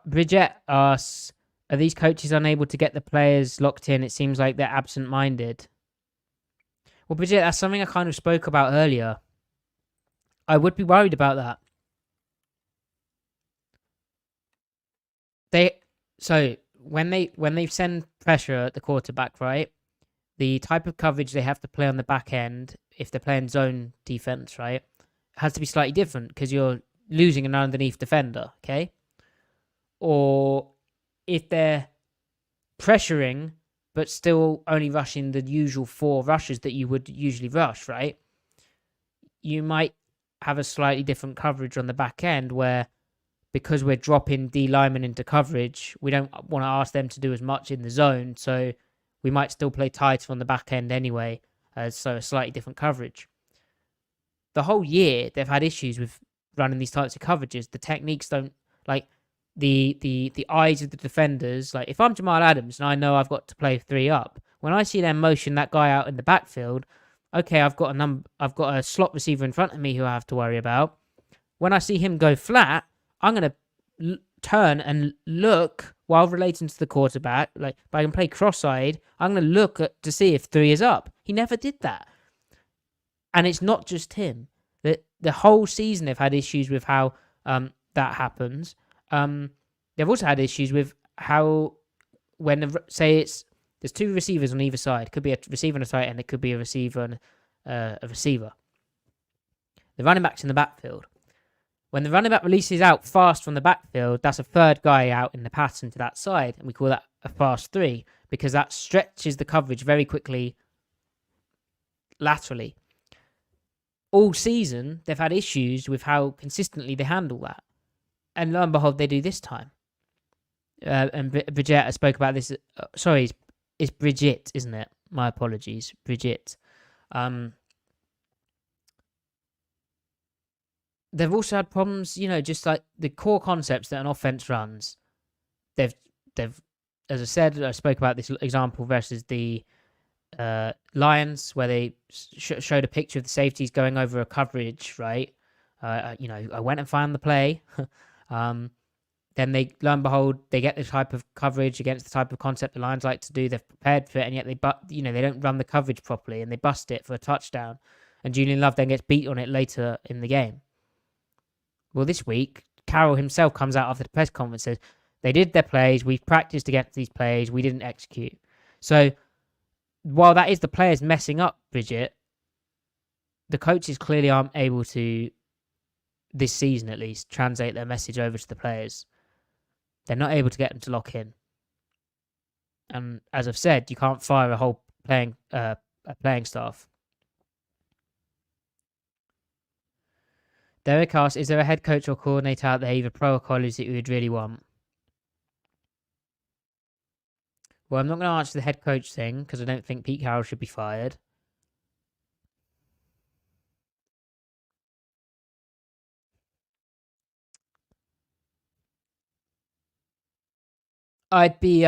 Bridget asks, are these coaches unable to get the players locked in? It seems like they're absent-minded. Well, Bridget, that's something I kind of spoke about earlier. I would be worried about that. So when they send pressure at the quarterback, right? The type of coverage they have to play on the back end, if they're playing zone defense, right, has to be slightly different because you're losing an underneath defender, okay? Or if they're pressuring but still only rushing the usual 4 rushes that you would usually rush, right? You might have a slightly different coverage on the back end where, because we're dropping D linemen into coverage, we don't want to ask them to do as much in the zone, so we might still play tighter on the back end anyway, so a slightly different coverage. The whole year, they've had issues with running these types of coverages. The techniques don't, like, the eyes of the defenders. Like, if I'm Jamal Adams and I know I've got to play 3 up, when I see them motion that guy out in the backfield, okay, I've got a slot receiver in front of me who I have to worry about. When I see him go flat, I'm going to turn and look while relating to the quarterback. Like, if I can play cross-eyed, I'm going to look to see if 3 is up. He never did that. And it's not just him. The whole season they've had issues with how that happens. They've also had issues with how, when there's 2 receivers on either side. It could be a receiver and a tight end. It could be a receiver and a receiver. The running back's in the backfield. When the running back releases out fast from the backfield, that's a third guy out in the pattern to that side, and we call that a fast 3 because that stretches the coverage very quickly laterally. All season, they've had issues with how consistently they handle that. And lo and behold, they do this time. And Bridget spoke about this. Sorry, it's Bridget, isn't it? My apologies, Bridget. They've also had problems, just like the core concepts that an offense runs. They've, as I said, I spoke about this example versus the Lions, where they showed a picture of the safeties going over a coverage, right? I went and found the play. Then they, lo and behold, they get the type of coverage against the type of concept the Lions like to do. They've prepared for it, and yet they don't run the coverage properly, and they bust it for a touchdown. And Julian Love then gets beat on it later in the game. Well, this week, Carroll himself comes out after the press conference and says, they did their plays, we've practiced against these plays, we didn't execute. So, while that is the players messing up, Bridget, the coaches clearly aren't able to, this season at least, translate their message over to the players. They're not able to get them to lock in. And as I've said, you can't fire a whole playing staff. Derek asks, is there a head coach or coordinator out there, either pro or college, that you would really want? Well, I'm not going to answer the head coach thing because I don't think Pete Carroll should be fired. I'd be,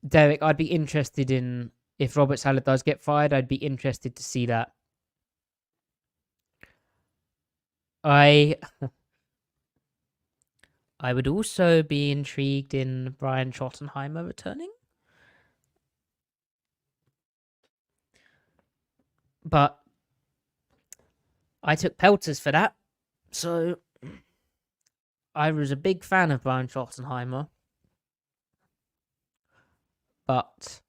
Derek, I'd be interested in, if Robert Saleh does get fired, I'd be interested to see that. I would also be intrigued in Brian Schottenheimer returning. But I took Pelters for that. So I was a big fan of Brian Schottenheimer. But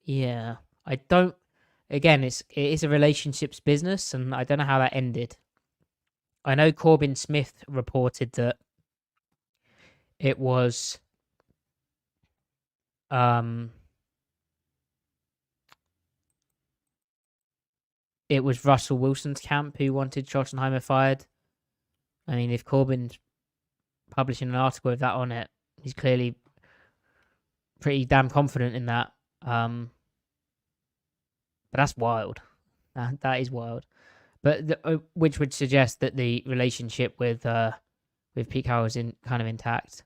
yeah, I don't. Again, it is a relationships business, and I don't know how that ended. I know Corbin Smith reported that it was Russell Wilson's camp who wanted Schottenheimer fired. I mean, if Corbin's publishing an article with that on it, he's clearly pretty damn confident in that. But that's wild. That is wild. But which would suggest that the relationship with Pete Carroll is kind of intact.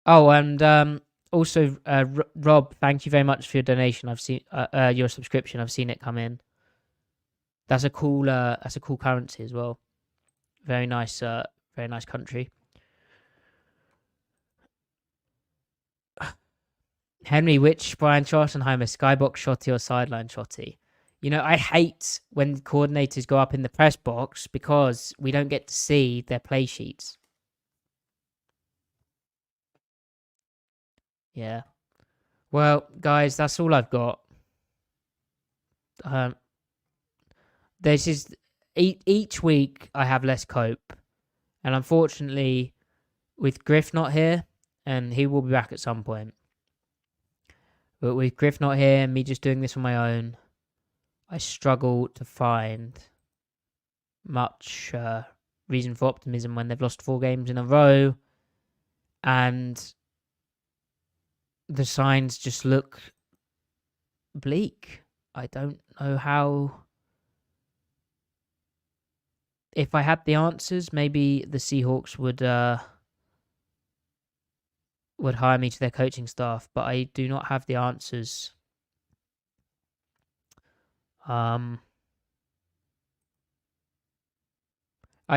Oh, and also Rob, thank you very much for your donation. I've seen your subscription. I've seen it come in. That's a cool currency as well. Very nice country. Henry, which Brian Schottenheimer, skybox shotty or sideline shotty? You know, I hate when coordinators go up in the press box because we don't get to see their play sheets. Yeah. Well, guys, that's all I've got. This is each week I have less cope, and unfortunately, with Griff not here, and he will be back at some point. But with Griff not here and me just doing this on my own, I struggle to find much reason for optimism when they've lost 4 games in a row, and the signs just look bleak. I don't know how. If I had the answers, maybe the Seahawks would hire me to their coaching staff, but I do not have the answers. I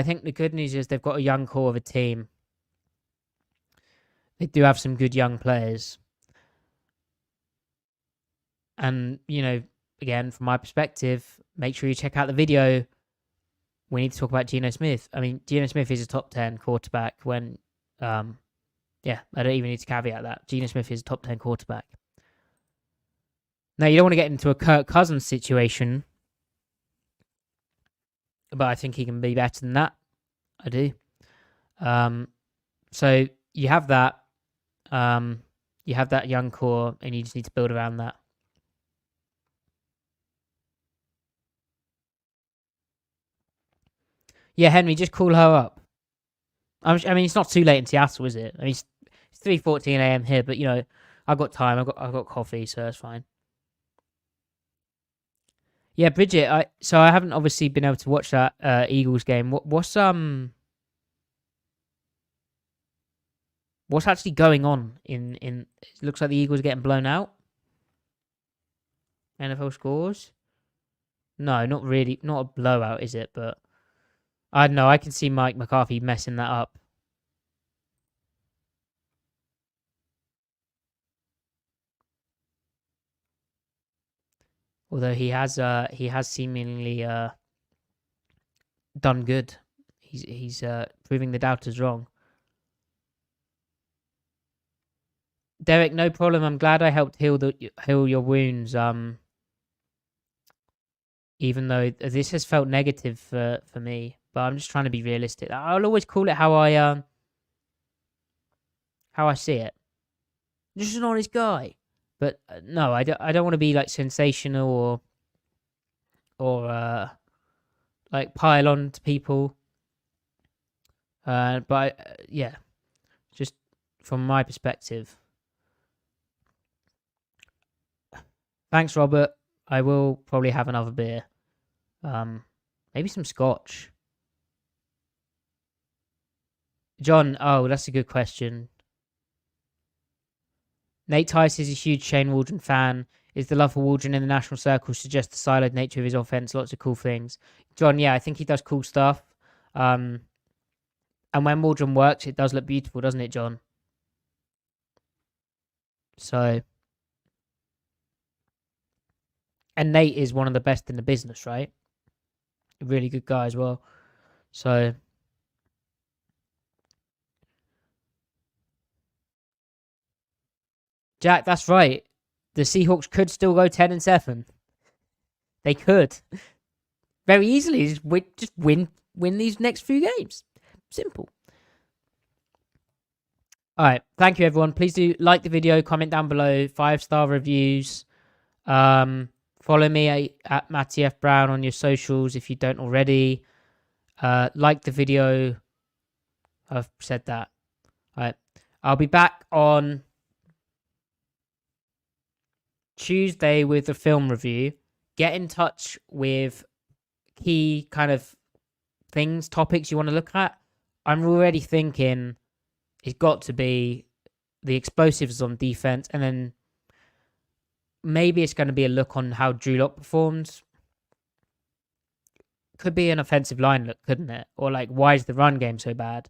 think the good news is they've got a young core of a team. They do have some good young players. And, you know, again, from my perspective, make sure you check out the video. We need to talk about Geno Smith. I mean, Geno Smith is a top 10 quarterback when, yeah, I don't even need to caveat that. Geno Smith is a top 10 quarterback. Now, you don't want to get into a Kirk Cousins situation, but I think he can be better than that. I do. So you have that. You have that young core, and you just need to build around that. Yeah, Henry, just call her up. I mean, it's not too late in Seattle, is it? I mean, it's 3:14 a.m. here, but you know, I've got time. I've got coffee, so that's fine. Yeah, Bridget. I haven't obviously been able to watch that Eagles game. What's actually going on in? It looks like the Eagles are getting blown out. NFL scores. No, not really. Not a blowout, is it? But I don't know. I can see Mike McCarthy messing that up. Although he has seemingly done good. He's proving the doubters wrong. Derek, no problem. I'm glad I helped heal your wounds. Even though this has felt negative for me, but I'm just trying to be realistic. I'll always call it how I see it. Just an honest guy. But no, I don't want to be like sensational or like pile on to people. But yeah, just from my perspective. Thanks, Robert. I will probably have another beer. Maybe some scotch. John, oh, that's a good question. Nate Tice is a huge Shane Waldron fan. Is the love for Waldron in the national circle suggest the siloed nature of his offense? Lots of cool things. John, yeah, I think he does cool stuff. And when Waldron works, it does look beautiful, doesn't it, John? So, and Nate is one of the best in the business, right? A really good guy as well. So, Jack, that's right. The Seahawks could still go 10-7. They could very easily just win these next few games. Simple. All right. Thank you, everyone. Please do like the video, comment down below, 5-star reviews. Follow me at Matty F. Brown on your socials if you don't already. Like the video. I've said that. All right. I'll be back on Tuesday with a film review. Get in touch with key kind of things, topics you want to look at. I'm already thinking it's got to be the explosives on defense, and then maybe it's going to be a look on how Drew Lock performs. Could be an offensive line look, couldn't it? Or like, why is the run game so bad?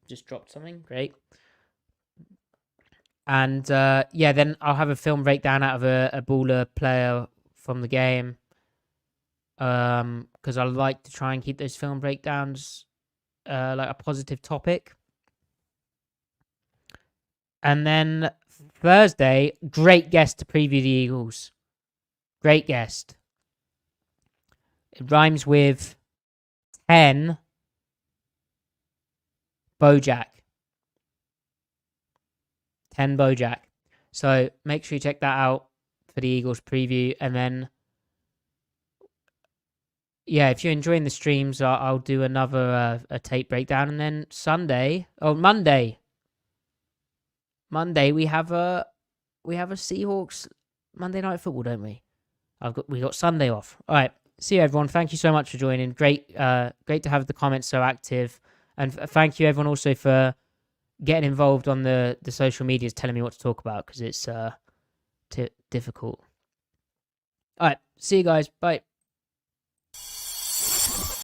Just dropped something. Great. And yeah, then I'll have a film breakdown out of a baller player from the game. Because I like to try and keep those film breakdowns like a positive topic. And then Thursday, great guest to preview the Eagles. Great guest. It rhymes with 10 Bojack. 10 Bojack. So make sure you check that out for the Eagles preview. And then, yeah, if you're enjoying the streams, I'll do another a tape breakdown. And then Monday we have a Seahawks Monday Night Football, don't we? We got Sunday off. All right. See you, everyone. Thank you so much for joining. Great to have the comments so active. And thank you, everyone, also for getting involved on the social medias, telling me what to talk about, because it's difficult. All right. See you guys. Bye.